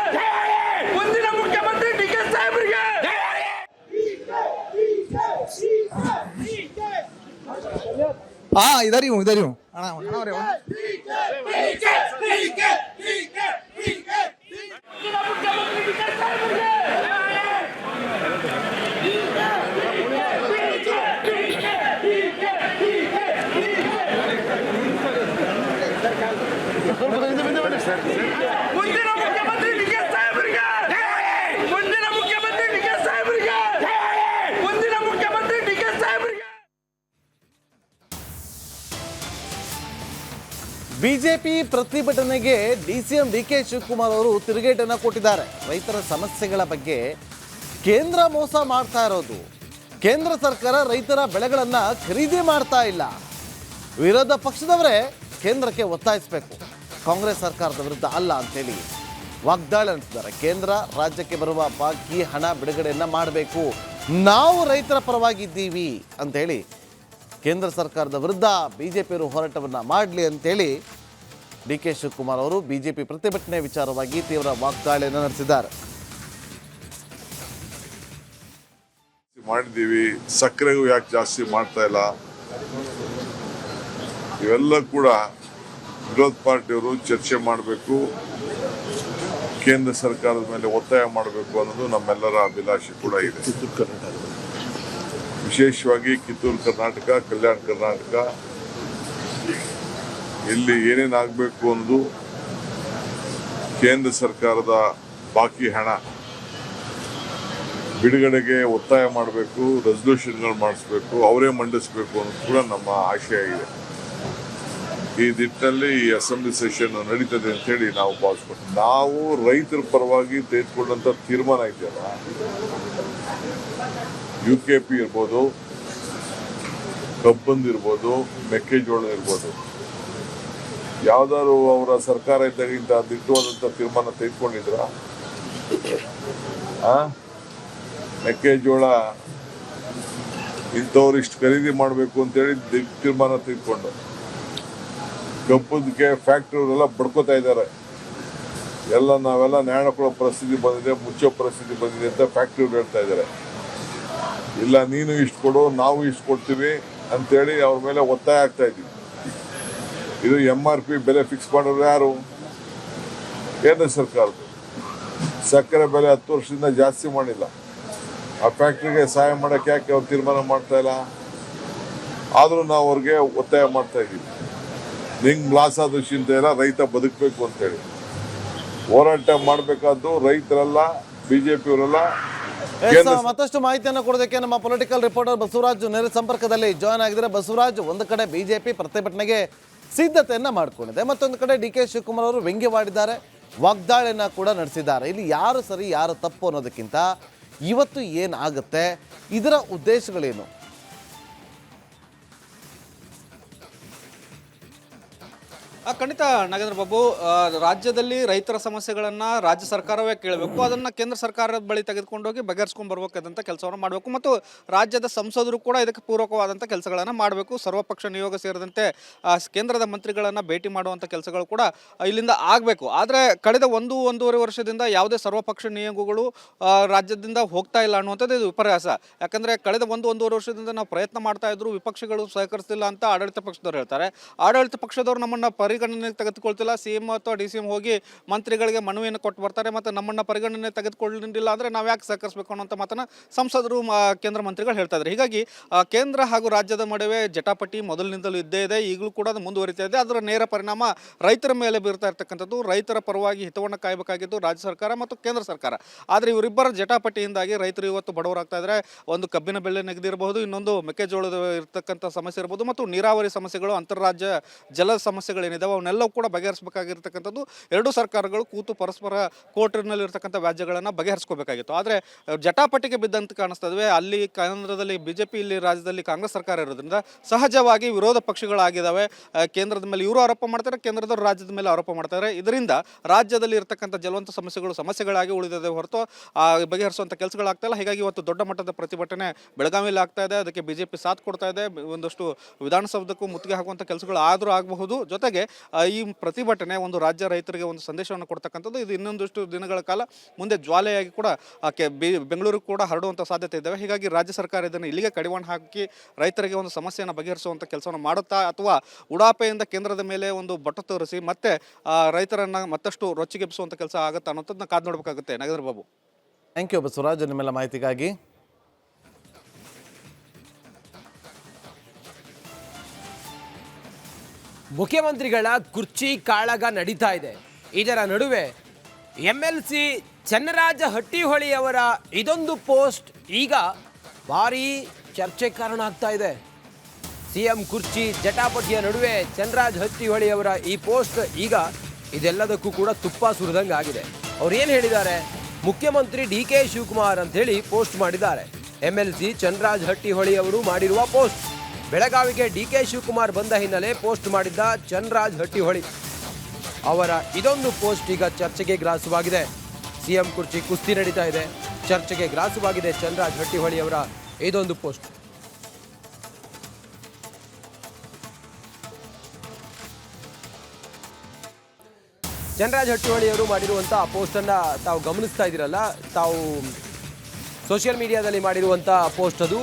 ಮುಂದಿನ ಮುಖ್ಯಮಂತ್ರಿ DK ಸಾಹೇಬರಿಗೆ. इधर ही हूँ ಮುಂದಿನ ಮುಖ್ಯಮಂತ್ರಿ DK ಸಾಹೇಬರಿಗೆ, ಮುಂದಿನ ಮುಖ್ಯಮಂತ್ರಿ DK ಸಾಹೇಬರಿಗೆ, ಮುಂದಿನ ಮುಖ್ಯಮಂತ್ರಿ DK ಬಿಜೆಪಿ ಪ್ರತಿಭಟನೆಗೆ ಡಿಸಿಎಂ ಡಿಕೆ ಶಿವಕುಮಾರ್ ಅವರು ತಿರುಗೇಟನ್ನು ಕೊಟ್ಟಿದ್ದಾರೆ. ರೈತರ ಸಮಸ್ಯೆಗಳ ಬಗ್ಗೆ ಕೇಂದ್ರ ಮೋಸ ಮಾಡ್ತಾ ಇರೋದು, ಕೇಂದ್ರ ಸರ್ಕಾರ ರೈತರ ಬೆಳೆಗಳನ್ನು ಖರೀದಿ ಮಾಡ್ತಾ ಇಲ್ಲ, ವಿರೋಧ ಪಕ್ಷದವರೇ ಕೇಂದ್ರಕ್ಕೆ ಒತ್ತಾಯಿಸಬೇಕು, ಕಾಂಗ್ರೆಸ್ ಸರ್ಕಾರದ ವಿರುದ್ಧ ಅಲ್ಲ ಅಂತೇಳಿ ವಾಗ್ದಾಳಿ ನಡೆಸಿದ್ದಾರೆ. ಕೇಂದ್ರ ರಾಜ್ಯಕ್ಕೆ ಬರುವ ಬಾಕಿ ಹಣ ಬಿಡುಗಡೆಯನ್ನು ಮಾಡಬೇಕು, ನಾವು ರೈತರ ಪರವಾಗಿದ್ದೀವಿ ಅಂತೇಳಿ ಕೇಂದ್ರ ಸರ್ಕಾರದ ವಿರುದ್ಧ ಬಿಜೆಪಿಯವರು ಹೋರಾಟವನ್ನು ಮಾಡಲಿ ಅಂತೇಳಿ ಡಿ ಕೆ ಶಿವಕುಮಾರ್ ಅವರು ಬಿಜೆಪಿ ಪ್ರತಿಭಟನೆ ವಿಚಾರವಾಗಿ ತೀವ್ರ ವಾಗ್ದಾಳಿಯನ್ನು ನಡೆಸಿದ್ದಾರೆ. ಮಾಡಿದ್ದೀವಿ, ಸಕ್ಕರೆಗೂ ಯಾಕೆ ಜಾಸ್ತಿ ಮಾಡ್ತಾ ಇಲ್ಲ, ಇವೆಲ್ಲ ಕೂಡ ವಿರೋಧ ಪಾರ್ಟಿಯವರು ಚರ್ಚೆ ಮಾಡಬೇಕು, ಕೇಂದ್ರ ಸರ್ಕಾರದ ಮೇಲೆ ಒತ್ತಾಯ ಮಾಡಬೇಕು ಅನ್ನೋದು ನಮ್ಮೆಲ್ಲರ ಅಭಿಲಾಷೆ ಕೂಡ ಇದೆ. ವಿಶೇಷವಾಗಿ ಕಿತ್ತೂರು ಕರ್ನಾಟಕ, ಕಲ್ಯಾಣ ಕರ್ನಾಟಕ ಇಲ್ಲಿ ಏನೇನಾಗಬೇಕು ಅನ್ನೋದು ಕೇಂದ್ರ ಸರ್ಕಾರದ ಬಾಕಿ ಹಣ ಬಿಡುಗಡೆಗೆ ಒತ್ತಾಯ ಮಾಡಬೇಕು, ರೆಸಲ್ಯೂಷನ್ಗಳು ಮಾಡಿಸ್ಬೇಕು, ಅವರೇ ಮಂಡಿಸಬೇಕು ಅನ್ನೋದು ಕೂಡ ನಮ್ಮ ಆಶಯ ಇದೆ. ಈ ನಿಟ್ಟಿನಲ್ಲಿ ಈ ಅಸೆಂಬ್ಲಿ ಸೆಷನ್ ನಡೀತದೆ ಅಂತೇಳಿ ನಾವು ಭಾವಿಸ್ಕೊಂಡು, ನಾವು ರೈತರ ಪರವಾಗಿ ತೆಗೆದುಕೊಂಡಂಥ ತೀರ್ಮಾನ ಇದೆಯಲ್ಲ, UKP ಇರ್ಬೋದು, ಕಬ್ಬಂದು ಇರ್ಬೋದು, ಮೆಕ್ಕೆಜೋಳ ಇರ್ಬೋದು, ಯಾವ್ದಾದ್ರು ಅವರ ಸರ್ಕಾರ ಇದ್ದಾಗ ಇಂಥ ದಿಟ್ಟವಾದಂಥ ತೀರ್ಮಾನ ತೆಗೆದುಕೊಂಡಿದ್ರ? ಮೆಕ್ಕೆಜೋಳ ಇಂಥವ್ರು ಇಷ್ಟು ಖರೀದಿ ಮಾಡಬೇಕು ಅಂತೇಳಿ ತೀರ್ಮಾನ ತೆಗೆದುಕೊಂಡು, ಕಬ್ಬದಕ್ಕೆ ಫ್ಯಾಕ್ಟ್ರಿಯವರೆಲ್ಲ ಬಡ್ಕೋತಾ ಇದ್ದಾರೆ, ಎಲ್ಲ ನಾವೆಲ್ಲ ನ್ಯಾಯ ಕೊಡೋ ಪರಿಸ್ಥಿತಿ ಬಂದಿದೆ, ಮುಚ್ಚೋ ಪರಿಸ್ಥಿತಿ ಬಂದಿದೆ ಅಂತ ಫ್ಯಾಕ್ಟ್ರಿಯವ್ರು ಹೇಳ್ತಾ ಇದ್ದಾರೆ. ಇಲ್ಲ, ನೀನು ಇಷ್ಟು ಕೊಡು, ನಾವು ಇಷ್ಟು ಕೊಡ್ತೀವಿ ಅಂತೇಳಿ ಅವ್ರ ಮೇಲೆ ಒತ್ತಾಯ ಆಗ್ತಾ ಇದ್ದೀವಿ. ಇದು MRP ಬೆಲೆ ಫಿಕ್ಸ್ ಮಾಡೋರು ಯಾರು? ಕೇಂದ್ರ ಸರ್ಕಾರದ್ದು. ಸಕ್ಕರೆ ಬೆಲೆ 10 ವರ್ಷದಿಂದ ಜಾಸ್ತಿ ಮಾಡಿಲ್ಲ, ಆ ಫ್ಯಾಕ್ಟ್ರಿಗೆ ಸಹಾಯ ಮಾಡೋಕ್ಕೆ ಯಾಕೆ ಅವ್ರು ತೀರ್ಮಾನ ಮಾಡ್ತಾ ಇಲ್ಲ? ಆದರೂ ನಾವು ಅವ್ರಿಗೆ ಒತ್ತಾಯ ಮಾಡ್ತಾ ಇದ್ದೀವಿ, ನಿಂಗೆ ಲಾಸ್ ಆದ ಚಿಂತೆ ಇಲ್ಲ, ರೈತ ಬದುಕಬೇಕು ಅಂತೇಳಿ ಹೋರಾಟ ಮಾಡಬೇಕಾದ್ದು ರೈತರೆಲ್ಲ, ಬಿಜೆಪಿಯವರೆಲ್ಲ. ಮತ್ತಷ್ಟು ಮಾಹಿತಿಯನ್ನು ಕೊಡೋದಕ್ಕೆ ನಮ್ಮ ಪೊಲಿಟಿಕಲ್ ರಿಪೋರ್ಟರ್ ಬಸವರಾಜ್ ನೇರ ಸಂಪರ್ಕದಲ್ಲಿ ಜಾಯ್ನ್ ಆಗಿದ್ದಾರೆ. ಬಸವರಾಜ್, ಒಂದು ಕಡೆ ಬಿಜೆಪಿ ಪ್ರತಿಭಟನೆಗೆ ಸಿದ್ಧತೆಯನ್ನ ಮಾಡಿಕೊಂಡಿದೆ, ಮತ್ತೊಂದು ಕಡೆ ಡಿ ಕೆ ಶಿವಕುಮಾರ್ ಅವರು ವ್ಯಂಗ್ಯವಾಡಿದ್ದಾರೆ, ವಾಗ್ದಾಳಿಯನ್ನ ಕೂಡ ನಡೆಸಿದ್ದಾರೆ. ಇಲ್ಲಿ ಯಾರು ಸರಿ ಯಾರು ತಪ್ಪು ಅನ್ನೋದಕ್ಕಿಂತ ಇವತ್ತು ಏನಾಗುತ್ತೆ, ಇದರ ಉದ್ದೇಶಗಳೇನು? ಖಂಡಿತ ನಾಗೇಂದ್ರ ಬಾಬು, ರಾಜ್ಯದಲ್ಲಿ ರೈತರ ಸಮಸ್ಯೆಗಳನ್ನು ರಾಜ್ಯ ಸರ್ಕಾರವೇ ಕೇಳಬೇಕು, ಅದನ್ನು ಕೇಂದ್ರ ಸರ್ಕಾರದ ಬಳಿ ತೆಗೆದುಕೊಂಡೋಗಿ ಬಗೆಹರಿಸ್ಕೊಂಡು ಬರಬೇಕಾದಂಥ ಕೆಲಸವನ್ನು ಮಾಡಬೇಕು ಮತ್ತು ರಾಜ್ಯದ ಸಂಸದರು ಕೂಡ ಇದಕ್ಕೆ ಪೂರಕವಾದಂಥ ಕೆಲಸಗಳನ್ನು ಮಾಡಬೇಕು. ಸರ್ವಪಕ್ಷ ನಿಯೋಗ ಸೇರಿದಂತೆ ಕೇಂದ್ರದ ಮಂತ್ರಿಗಳನ್ನು ಭೇಟಿ ಮಾಡುವಂಥ ಕೆಲಸಗಳು ಕೂಡ ಇಲ್ಲಿಂದ ಆಗಬೇಕು. ಆದರೆ ಕಳೆದ 1-1.5 ವರ್ಷದಿಂದ ಯಾವುದೇ ಸರ್ವಪಕ್ಷ ನಿಯೋಗಗಳು ರಾಜ್ಯದಿಂದ ಹೋಗ್ತಾ ಇಲ್ಲ ಅನ್ನುವಂಥದ್ದು ಇದು ವಿಪರ್ಯಾಸ. ಯಾಕಂದರೆ ಕಳೆದ 1-1.5 ವರ್ಷದಿಂದ ನಾವು ಪ್ರಯತ್ನ ಮಾಡ್ತಾ ಇದ್ರು, ವಿಪಕ್ಷಗಳು ಸಹಕರಿಸ್ತಿಲ್ಲ ಅಂತ ಆಡಳಿತ ಪಕ್ಷದವ್ರು ಹೇಳ್ತಾರೆ. ಆಡಳಿತ ಪಕ್ಷದವರು ನಮ್ಮನ್ನು ಪರಿಗಣನೆಗೆ ತೆಗೆದುಕೊಳ್ತಿಲ್ಲ, CM ಅಥವಾ DCM ಹೋಗಿ ಮಂತ್ರಿಗಳಿಗೆ ಮನವಿಯನ್ನು ಕೊಟ್ಟು ಬರ್ತಾರೆ, ಮತ್ತು ನಮ್ಮನ್ನು ಪರಿಗಣನೆ ತೆಗೆದುಕೊಳ್ಳಲಿಲ್ಲ ಅಂದರೆ ನಾವು ಯಾಕೆ ಸಹಕರಿಸಬೇಕು ಅನ್ನೋಂಥ ಮಾತನ್ನು ಸಂಸದರು ಕೇಂದ್ರ ಮಂತ್ರಿಗಳು ಹೇಳ್ತಾ ಇದ್ದಾರೆ. ಹೀಗಾಗಿ ಕೇಂದ್ರ ಹಾಗೂ ರಾಜ್ಯದ ನಡುವೆ ಜಟಾಪಟಿ ಮೊದಲಿನಿಂದಲೂ ಇದ್ದೇ ಇದೆ, ಈಗಲೂ ಕೂಡ ಅದು ಮುಂದುವರಿತಾ ಇದೆ. ಅದರ ನೇರ ಪರಿಣಾಮ ರೈತರ ಮೇಲೆ ಬೀರ್ತಾ ಇರ್ತಕ್ಕಂಥದ್ದು. ರೈತರ ಪರವಾಗಿ ಹಿತವನ್ನು ಕಾಯಬೇಕಾಗಿದ್ದು ರಾಜ್ಯ ಸರ್ಕಾರ ಮತ್ತು ಕೇಂದ್ರ ಸರ್ಕಾರ. ಆದರೆ ಇವರಿಬ್ಬರ ಜಟಾಪಟಿಯಿಂದಾಗಿ ರೈತರು ಇವತ್ತು ಬಡವರಾಗ್ತಾ ಇದ್ದಾರೆ. ಒಂದು ಕಬ್ಬಿನ ಬೆಲೆ ನೆಗೆದಿರಬಹುದು, ಇನ್ನೊಂದು ಮೆಕ್ಕೆಜೋಳದ ಇರತಕ್ಕಂಥ ಸಮಸ್ಯೆ ಇರಬಹುದು, ಮತ್ತು ನೀರಾವರಿ ಸಮಸ್ಯೆಗಳು, ಅಂತಾರಾಜ್ಯ ಜಲ ಸಮಸ್ಯೆಗಳೇನಿದೆ ಅವನ್ನೆಲ್ಲವೂ ಕೂಡ ಬಗೆಹರಿಸಬೇಕಾಗಿರ್ತಕ್ಕಂಥದ್ದು. ಎರಡೂ ಸರ್ಕಾರಗಳು ಕೂತು ಪರಸ್ಪರ ಕೋರ್ಟಿನಲ್ಲಿರ್ತಕ್ಕಂಥ ವ್ಯಾಜ್ಯಗಳನ್ನು ಬಗೆಹರಿಸ್ಕೋಬೇಕಾಗಿತ್ತು. ಆದರೆ ಜಟಾಪಟಿಗೆ ಬಿದ್ದಂತೆ ಕಾಣಿಸ್ತದೆ. ಅಲ್ಲಿ ಕೇಂದ್ರದಲ್ಲಿ ಬಿಜೆಪಿ, ಇಲ್ಲಿ ರಾಜ್ಯದಲ್ಲಿ ಕಾಂಗ್ರೆಸ್ ಸರ್ಕಾರ ಇರೋದ್ರಿಂದ ಸಹಜವಾಗಿ ವಿರೋಧ ಪಕ್ಷಗಳಾಗಿದ್ದಾವೆ. ಕೇಂದ್ರದ ಮೇಲೆ ಇವರು ಆರೋಪ ಮಾಡ್ತಾರೆ, ಕೇಂದ್ರದವರು ರಾಜ್ಯದ ಮೇಲೆ ಆರೋಪ ಮಾಡ್ತಾರೆ. ಇದರಿಂದ ರಾಜ್ಯದಲ್ಲಿ ಇರತಕ್ಕಂಥ ಜಲವಂತ ಸಮಸ್ಯೆಗಳಾಗಿ ಉಳಿದಿದೆ ಹೊರತು ಬಗೆಹರಿಸುವಂಥ ಕೆಲಸಗಳಾಗ್ತಾ ಇಲ್ಲ. ಹೀಗಾಗಿ ಇವತ್ತು ದೊಡ್ಡ ಮಟ್ಟದ ಪ್ರತಿಭಟನೆ ಬೆಳಗಾವಿಯಲ್ಲಿ ಆಗ್ತಾ ಇದೆ. ಅದಕ್ಕೆ ಬಿಜೆಪಿ ಸಾಥ್ ಕೊಡ್ತಾ ಇದೆ. ಒಂದಷ್ಟು ವಿಧಾನಸೌಧಕ್ಕೂ ಮುತ್ತಿಗೆ ಹಾಕುವಂಥ ಕೆಲಸಗಳು ಆದರೂ ಆಗಬಹುದು. ಜೊತೆಗೆ ಈ ಪ್ರತಿಭಟನೆ ಒಂದು ರಾಜ್ಯ ರೈತರಿಗೆ ಒಂದು ಸಂದೇಶವನ್ನು ಕೊಡ್ತಕ್ಕಂಥದ್ದು. ಇದು ಇನ್ನೊಂದಷ್ಟು ದಿನಗಳ ಕಾಲ ಮುಂದೆ ಜ್ವಾಲೆಯಾಗಿ ಕೂಡ ಬೆಂಗಳೂರಿಗೆ ಕೂಡ ಹರಡುವಂಥ ಸಾಧ್ಯತೆ ಇದ್ದಾವೆ. ಹೀಗಾಗಿ ರಾಜ್ಯ ಸರ್ಕಾರ ಇದನ್ನು ಇಲ್ಲಿಗೆ ಕಡಿವಾಣ ಹಾಕಿ ರೈತರಿಗೆ ಒಂದು ಸಮಸ್ಯೆಯನ್ನು ಬಗೆಹರಿಸುವಂಥ ಕೆಲಸವನ್ನು ಮಾಡುತ್ತಾ, ಅಥವಾ ಉಡಾಪೆಯಿಂದ ಕೇಂದ್ರದ ಮೇಲೆ ಒಂದು ಬೊಟ್ಟು ತೋರಿಸಿ ಮತ್ತೆ ರೈತರನ್ನು ಮತ್ತಷ್ಟು ರೊಚ್ಚಿಗೆಬ್ಬಿಸುವಂಥ ಕೆಲಸ ಆಗುತ್ತೆ ಅನ್ನೋದನ್ನ ಕಾದು ನೋಡಬೇಕಾಗುತ್ತೆ. ನಾಗೇಂದ್ರ ಬಾಬು, ಥ್ಯಾಂಕ್ ಯು ಬಸವರಾಜ್, ನಿಮ್ಮೆಲ್ಲ ಮಾಹಿತಿಗಾಗಿ. ಮುಖ್ಯಮಂತ್ರಿಗಳ ಕುರ್ಚಿ ಕಾಳಗ ನಡೀತಾ ಇದೆ. ಇದರ ನಡುವೆ MLC ಚನ್ನರಾಜ ಹಟ್ಟಿಹೊಳಿಯವರ ಇದೊಂದು ಪೋಸ್ಟ್ ಈಗ ಭಾರೀ ಚರ್ಚೆ ಕಾರಣ ಆಗ್ತಾ ಇದೆ. ಸಿಎಂ ಕುರ್ಚಿ ಜಟಾಪಟಿಯ ನಡುವೆ ಚಂದ್ರರಾಜ್ ಹಟ್ಟಿಹೊಳಿ ಅವರ ಈ ಪೋಸ್ಟ್ ಈಗ ಇದೆಲ್ಲದಕ್ಕೂ ಕೂಡ ತುಪ್ಪ ಸುರಿದಂಗೆ ಆಗಿದೆ. ಅವ್ರು ಏನು ಹೇಳಿದ್ದಾರೆ? ಮುಖ್ಯಮಂತ್ರಿ DK ಶಿವಕುಮಾರ್ ಅಂತ ಹೇಳಿ ಪೋಸ್ಟ್ ಮಾಡಿದ್ದಾರೆ. MLC ಚಂದ್ರರಾಜ್ ಹಟ್ಟಿಹೊಳಿ ಅವರು ಮಾಡಿರುವ ಪೋಸ್ಟ್. ಬೆಳಗಾವಿಗೆ DK ಶಿವಕುಮಾರ್ ಬಂದ ಹಿನ್ನೆಲೆ ಪೋಸ್ಟ್ ಮಾಡಿದ್ದ ಚಂದ್ರರಾಜ್ ಹಟ್ಟಿಹೊಳಿ ಅವರ ಇದೊಂದು ಪೋಸ್ಟ್ ಈಗ ಚರ್ಚೆಗೆ ಗ್ರಾಸವಾಗಿದೆ. ಸಿಎಂ ಕುರ್ಚಿ ಕುಸ್ತಿ ನಡೀತಾ ಇದೆ, ಚರ್ಚೆಗೆ ಗ್ರಾಸವಾಗಿದೆ ಚಂದ್ರರಾಜ್ ಹಟ್ಟಿಹೊಳಿ ಅವರ ಇದೊಂದು ಪೋಸ್ಟ್. ಚಂದ್ರರಾಜ್ ಹಟ್ಟಿಹೊಳಿ ಅವರು ಮಾಡಿರುವಂಥ ಪೋಸ್ಟನ್ನು ತಾವು ಗಮನಿಸ್ತಾ ಇದ್ದೀರಲ್ಲ, ತಾವು ಸೋಷಿಯಲ್ ಮೀಡಿಯಾದಲ್ಲಿ ಮಾಡಿರುವಂಥ ಪೋಸ್ಟ್ ಅದು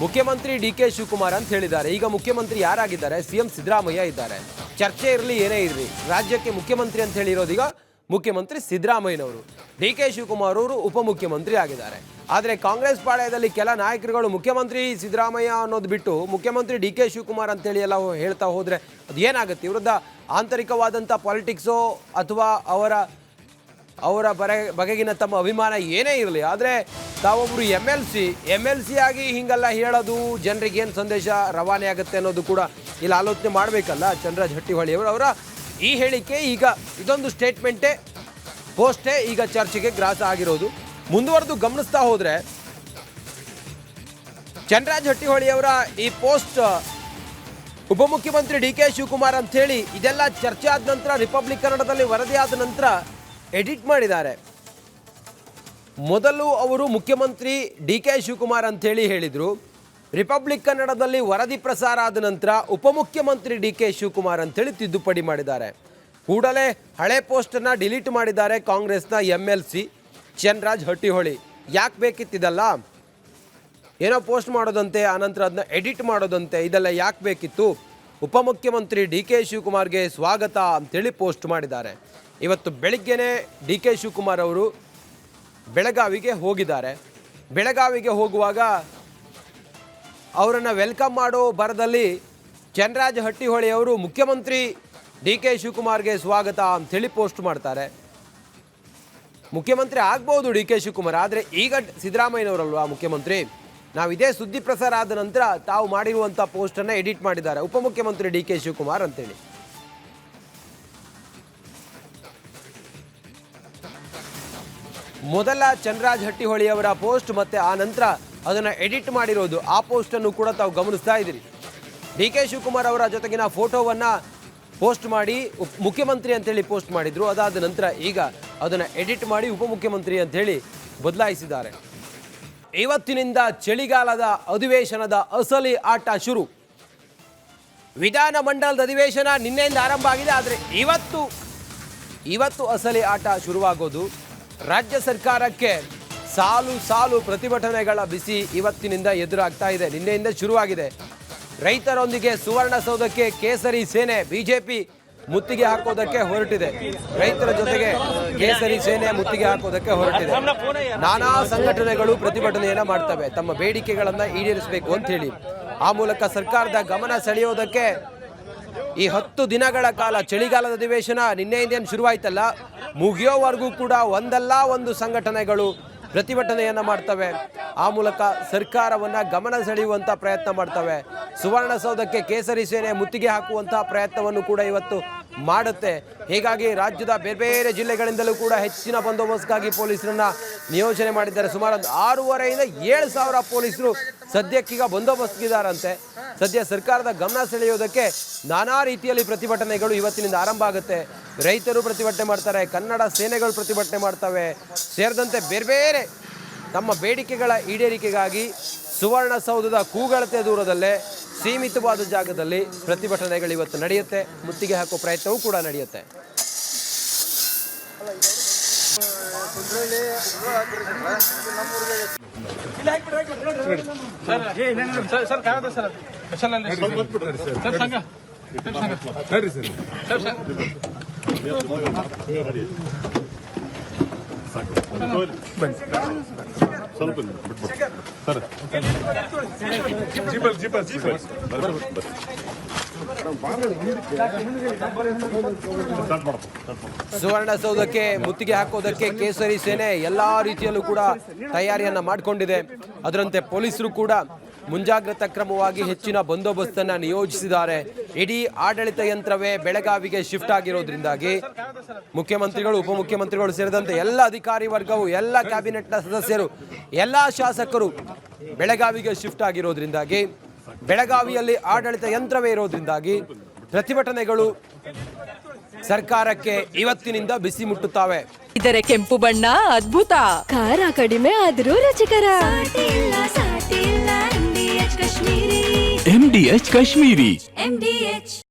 ಮುಖ್ಯಮಂತ್ರಿ DK ಶಿವಕುಮಾರ್ ಅಂತ ಹೇಳಿದ್ದಾರೆ. ಈಗ ಮುಖ್ಯಮಂತ್ರಿ ಯಾರಾಗಿದ್ದಾರೆ? CM ಸಿದ್ದರಾಮಯ್ಯ ಇದ್ದಾರೆ. ಚರ್ಚೆ ಇರಲಿ ಏನೇ ಇರಲಿ, ರಾಜ್ಯಕ್ಕೆ ಮುಖ್ಯಮಂತ್ರಿ ಅಂತ ಹೇಳಿರೋದೀಗ ಮುಖ್ಯಮಂತ್ರಿ ಸಿದ್ದರಾಮಯ್ಯನವರು. DK ಶಿವಕುಮಾರ್ ಅವರು ಉಪಮುಖ್ಯಮಂತ್ರಿ ಆಗಿದ್ದಾರೆ. ಆದರೆ ಕಾಂಗ್ರೆಸ್ ಪಾಳ್ಯದಲ್ಲಿ ಕೆಲ ನಾಯಕರುಗಳು ಮುಖ್ಯಮಂತ್ರಿ ಸಿದ್ದರಾಮಯ್ಯ ಅನ್ನೋದು ಬಿಟ್ಟು ಮುಖ್ಯಮಂತ್ರಿ DK ಶಿವಕುಮಾರ್ ಅಂತೇಳಿ ಎಲ್ಲ ಹೇಳ್ತಾ ಹೋದರೆ ಅದು ಏನಾಗುತ್ತೆ? ವಿರುದ್ಧ ಆಂತರಿಕವಾದಂಥ ಪಾಲಿಟಿಕ್ಸೋ ಅಥವಾ ಅವರ ಬಗೆಗಿನ ತಮ್ಮ ಅಭಿಮಾನ ಏನೇ ಇರಲಿ, ಆದರೆ ತಾವೊಬ್ಬರು MLC ಆಗಿ ಹಿಂಗೆಲ್ಲ ಹೇಳೋದು ಜನರಿಗೆ ಏನು ಸಂದೇಶ ರವಾನೆ ಆಗುತ್ತೆ ಅನ್ನೋದು ಕೂಡ ಇಲ್ಲಿ ಆಲೋಚನೆ ಮಾಡಬೇಕಲ್ಲ. ಚಂದ್ರರಾಜ್ ಹಟ್ಟಿಹೊಳಿ ಅವರ ಈ ಹೇಳಿಕೆ ಈಗ ಇದೊಂದು ಸ್ಟೇಟ್ಮೆಂಟೇ ಪೋಸ್ಟೇ ಈಗ ಚರ್ಚೆಗೆ ಗ್ರಾಸ ಆಗಿರೋದು. ಮುಂದುವರೆದು ಗಮನಿಸ್ತಾ ಹೋದರೆ ಚಂದ್ರರಾಜ್ ಹಟ್ಟಿಹೊಳಿ ಅವರ ಈ ಪೋಸ್ಟ್ ಉಪಮುಖ್ಯಮಂತ್ರಿ DK ಶಿವಕುಮಾರ್ ಅಂಥೇಳಿ ಇದೆಲ್ಲ ಚರ್ಚೆ ಆದ ನಂತರ ರಿಪಬ್ಲಿಕ್ ಕನ್ನಡದಲ್ಲಿ ವರದಿ ಆದ ನಂತರ ಎಡಿಟ್ ಮಾಡಿದ್ದಾರೆ. ಮೊದಲು ಅವರು ಮುಖ್ಯಮಂತ್ರಿ DK ಶಿವಕುಮಾರ್ ಅಂಥೇಳಿ ಹೇಳಿದರು. ರಿಪಬ್ಲಿಕ್ ಕನ್ನಡದಲ್ಲಿ ವರದಿ ಪ್ರಸಾರ ಆದ ನಂತರ ಉಪಮುಖ್ಯಮಂತ್ರಿ DK ಶಿವಕುಮಾರ್ ಅಂಥೇಳಿ ತಿದ್ದುಪಡಿ ಮಾಡಿದ್ದಾರೆ. ಕೂಡಲೇ ಹಳೆ ಪೋಸ್ಟನ್ನು ಡಿಲೀಟ್ ಮಾಡಿದ್ದಾರೆ ಕಾಂಗ್ರೆಸ್ನ MLC ಚಂದ್ರರಾಜ್ ಹಟ್ಟಿಹೊಳಿ. ಯಾಕೆ ಬೇಕಿತ್ತಿದಲ್ಲ? ಏನೋ ಪೋಸ್ಟ್ ಮಾಡೋದಂತೆ, ಆನಂತರ ಅದನ್ನ ಎಡಿಟ್ ಮಾಡೋದಂತೆ, ಇದೆಲ್ಲ ಯಾಕೆ ಬೇಕಿತ್ತು? ಉಪಮುಖ್ಯಮಂತ್ರಿ DK ಶಿವಕುಮಾರ್ಗೆ ಸ್ವಾಗತ ಅಂತೇಳಿ ಪೋಸ್ಟ್ ಮಾಡಿದ್ದಾರೆ. ಇವತ್ತು ಬೆಳಿಗ್ಗೆನೇ DK ಶಿವಕುಮಾರ್ ಅವರು ಬೆಳಗಾವಿಗೆ ಹೋಗಿದ್ದಾರೆ. ಬೆಳಗಾವಿಗೆ ಹೋಗುವಾಗ ಅವರನ್ನು ವೆಲ್ಕಮ್ ಮಾಡೋ ಬರದಲ್ಲಿ ಚಂದ್ರರಾಜ್ ಹಟ್ಟಿಹೊಳಿ ಅವರು ಮುಖ್ಯಮಂತ್ರಿ DK ಶಿವಕುಮಾರ್ಗೆ ಸ್ವಾಗತ ಅಂಥೇಳಿ ಪೋಸ್ಟ್ ಮಾಡ್ತಾರೆ. ಮುಖ್ಯಮಂತ್ರಿ ಆಗ್ಬೋದು DK ಶಿವಕುಮಾರ್, ಆದರೆ ಈಗ ಸಿದ್ದರಾಮಯ್ಯನವರಲ್ವಾ ಮುಖ್ಯಮಂತ್ರಿ. ನಾವು ಇದೇ ಸುದ್ದಿ ಪ್ರಸಾರ ಆದ ನಂತರ ತಾವು ಮಾಡಿರುವಂಥ ಪೋಸ್ಟನ್ನು ಎಡಿಟ್ ಮಾಡಿದ್ದಾರೆ, ಉಪಮುಖ್ಯಮಂತ್ರಿ DK ಶಿವಕುಮಾರ್ ಅಂತೇಳಿ. ಮೊದಲ ಚಂದ್ರರಾಜ್ ಹಟ್ಟಿಹೊಳಿ ಅವರ ಪೋಸ್ಟ್ ಮತ್ತು ಆ ನಂತರ ಅದನ್ನು ಎಡಿಟ್ ಮಾಡಿರೋದು, ಆ ಪೋಸ್ಟನ್ನು ಕೂಡ ತಾವು ಗಮನಿಸ್ತಾ ಇದ್ದೀರಿ. DK ಶಿವಕುಮಾರ್ ಅವರ ಜೊತೆಗಿನ ಫೋಟೋವನ್ನು ಪೋಸ್ಟ್ ಮಾಡಿ ಮುಖ್ಯಮಂತ್ರಿ ಅಂತೇಳಿ ಪೋಸ್ಟ್ ಮಾಡಿದ್ರು. ಅದಾದ ನಂತರ ಈಗ ಅದನ್ನು ಎಡಿಟ್ ಮಾಡಿ ಉಪಮುಖ್ಯಮಂತ್ರಿ ಅಂಥೇಳಿ ಬದಲಾಯಿಸಿದ್ದಾರೆ. ಇವತ್ತಿನಿಂದ ಚಳಿಗಾಲದ ಅಧಿವೇಶನದ ಅಸಲಿ ಆಟ ಶುರು. ವಿಧಾನಮಂಡಲದ ಅಧಿವೇಶನ ನಿನ್ನೆಯಿಂದ ಆರಂಭ ಆಗಿದೆ, ಆದರೆ ಇವತ್ತು ಅಸಲಿ ಆಟ ಶುರುವಾಗೋದು. ರಾಜ್ಯ ಸರ್ಕಾರಕ್ಕೆ ಸಾಲು ಪ್ರತಿಭಟನೆಗಳ ಬಿಸಿ ಇವತ್ತಿನಿಂದ ಎದುರಾಗ್ತಾ ಇದೆ. ನಿನ್ನೆಯಿಂದ ಶುರುವಾಗಿದೆ. ರೈತರೊಂದಿಗೆ ಸುವರ್ಣಸೌಧಕ್ಕೆ ಕೇಸರಿ ಸೇನೆ ಬಿಜೆಪಿ ಮುತ್ತಿಗೆ ಹಾಕೋದಕ್ಕೆ ಹೊರಟಿದೆ. ರೈತರ ಜೊತೆಗೆ ಕೇಸರಿ ಸೇನೆ ಮುತ್ತಿಗೆ ಹಾಕೋದಕ್ಕೆ ಹೊರಟಿದೆ. ನಾನಾ ಸಂಘಟನೆಗಳು ಪ್ರತಿಭಟನೆಯನ್ನ ಮಾಡ್ತವೆ, ತಮ್ಮ ಬೇಡಿಕೆಗಳನ್ನ ಈಡೇರಿಸಬೇಕು ಅಂತ ಹೇಳಿ. ಆ ಮೂಲಕ ಸರ್ಕಾರದ ಗಮನ ಸೆಳೆಯೋದಕ್ಕೆ ಈ 10 ದಿನಗಳ ಕಾಲ ಚಳಿಗಾಲದ ಅಧಿವೇಶನ ನಿನ್ನೆಯಿಂದ ಶುರುವಾಯ್ತಲ್ಲ, ಮುಗಿಯೋವರೆಗೂ ಕೂಡ ಒಂದಲ್ಲ ಒಂದು ಸಂಘಟನೆಗಳು ಪ್ರತಿಭಟನೆಯನ್ನು ಮಾಡ್ತವೆ. ಆ ಮೂಲಕ ಸರ್ಕಾರವನ್ನು ಗಮನ ಸೆಳೆಯುವಂಥ ಪ್ರಯತ್ನ ಮಾಡ್ತವೆ. ಸುವರ್ಣಸೌಧಕ್ಕೆ ಕೇಸರಿ ಸೇನೆ ಮುತ್ತಿಗೆ ಹಾಕುವಂತಹ ಪ್ರಯತ್ನವನ್ನು ಕೂಡ ಇವತ್ತು ಮಾಡುತ್ತೆ. ಹೀಗಾಗಿ ರಾಜ್ಯದ ಬೇರೆ ಬೇರೆ ಜಿಲ್ಲೆಗಳಿಂದಲೂ ಕೂಡ ಹೆಚ್ಚಿನ ಬಂದೋಬಸ್ತ್ಗಾಗಿ ಪೊಲೀಸರನ್ನ ನಿಯೋಜನೆ ಮಾಡಿದ್ದಾರೆ. ಸುಮಾರು 6,500 ಇಂದ 7,000 ಪೊಲೀಸರು ಸದ್ಯಕ್ಕೀಗ ಬಂದೋಬಸ್ತ್ಗಿದ್ದಾರಂತೆ. ಸದ್ಯ ಸರ್ಕಾರದ ಗಮನ ಸೆಳೆಯೋದಕ್ಕೆ ನಾನಾ ರೀತಿಯಲ್ಲಿ ಪ್ರತಿಭಟನೆಗಳು ಇವತ್ತಿನಿಂದ ಆರಂಭ ಆಗುತ್ತೆ. ರೈತರು ಪ್ರತಿಭಟನೆ ಮಾಡ್ತಾರೆ, ಕನ್ನಡ ಸೇನೆಗಳು ಪ್ರತಿಭಟನೆ ಮಾಡ್ತವೆ, ಸೇರಿದಂತೆ ಬೇರೆ ಬೇರೆ ತಮ್ಮ ಬೇಡಿಕೆಗಳ ಈಡೇರಿಕೆಗಾಗಿ ಸುವರ್ಣಸೌಧದ ಕೂಗಳತೆ ದೂರದಲ್ಲೇ ಸೀಮಿತವಾದ ಜಾಗದಲ್ಲಿ ಪ್ರತಿಭಟನೆಗಳು ಇವತ್ತು ನಡೆಯುತ್ತೆ. ಮುತ್ತಿಗೆ ಹಾಕೋ ಪ್ರಯತ್ನವೂ ಕೂಡ ನಡೆಯುತ್ತೆ. ಸುವರ್ಣಸೌಧಕ್ಕೆ ಮುತ್ತಿಗೆ ಹಾಕೋದಕ್ಕೆ ಕೇಸರಿ ಸೇನೆ ಎಲ್ಲಾ ರೀತಿಯಲ್ಲೂ ಕೂಡ ತಯಾರಿಯನ್ನ ಮಾಡಿಕೊಂಡಿದೆ. ಅದರಂತೆ ಪೊಲೀಸರು ಕೂಡ ಮುಂಜಾಗ್ರತಾ ಕ್ರಮವಾಗಿ ಹೆಚ್ಚಿನ ಬಂದೋಬಸ್ತನ್ನು ನಿಯೋಜಿಸಿದ್ದಾರೆ. ಇಡೀ ಆಡಳಿತ ಯಂತ್ರವೇ ಬೆಳಗಾವಿಗೆ ಶಿಫ್ಟ್ ಆಗಿರೋದ್ರಿಂದಾಗಿ ಮುಖ್ಯಮಂತ್ರಿಗಳು, ಉಪಮುಖ್ಯಮಂತ್ರಿಗಳು ಸೇರಿದಂತೆ ಎಲ್ಲ ಅಧಿಕಾರಿ ವರ್ಗವು, ಎಲ್ಲ ಕ್ಯಾಬಿನೆಟ್ನ ಸದಸ್ಯರು, ಎಲ್ಲ ಶಾಸಕರು ಬೆಳಗಾವಿಗೆ ಶಿಫ್ಟ್ ಆಗಿರೋದ್ರಿಂದಾಗಿ, ಬೆಳಗಾವಿಯಲ್ಲಿ ಆಡಳಿತ ಯಂತ್ರವೇ ಇರೋದ್ರಿಂದಾಗಿ ಪ್ರತಿಭಟನೆಗಳು ಸರ್ಕಾರಕ್ಕೆ ಇವತ್ತಿನಿಂದ ಬಿಸಿ ಮುಟ್ಟುತ್ತವೆ. ಇದರ ಕೆಂಪು ಬಣ್ಣ ಅದ್ಭುತ, ಖಾರ ಕಡಿಮೆ ಆದರೂ ರುಚಿಕರ. MDH ಕಾಶ್ಮೀರಿ.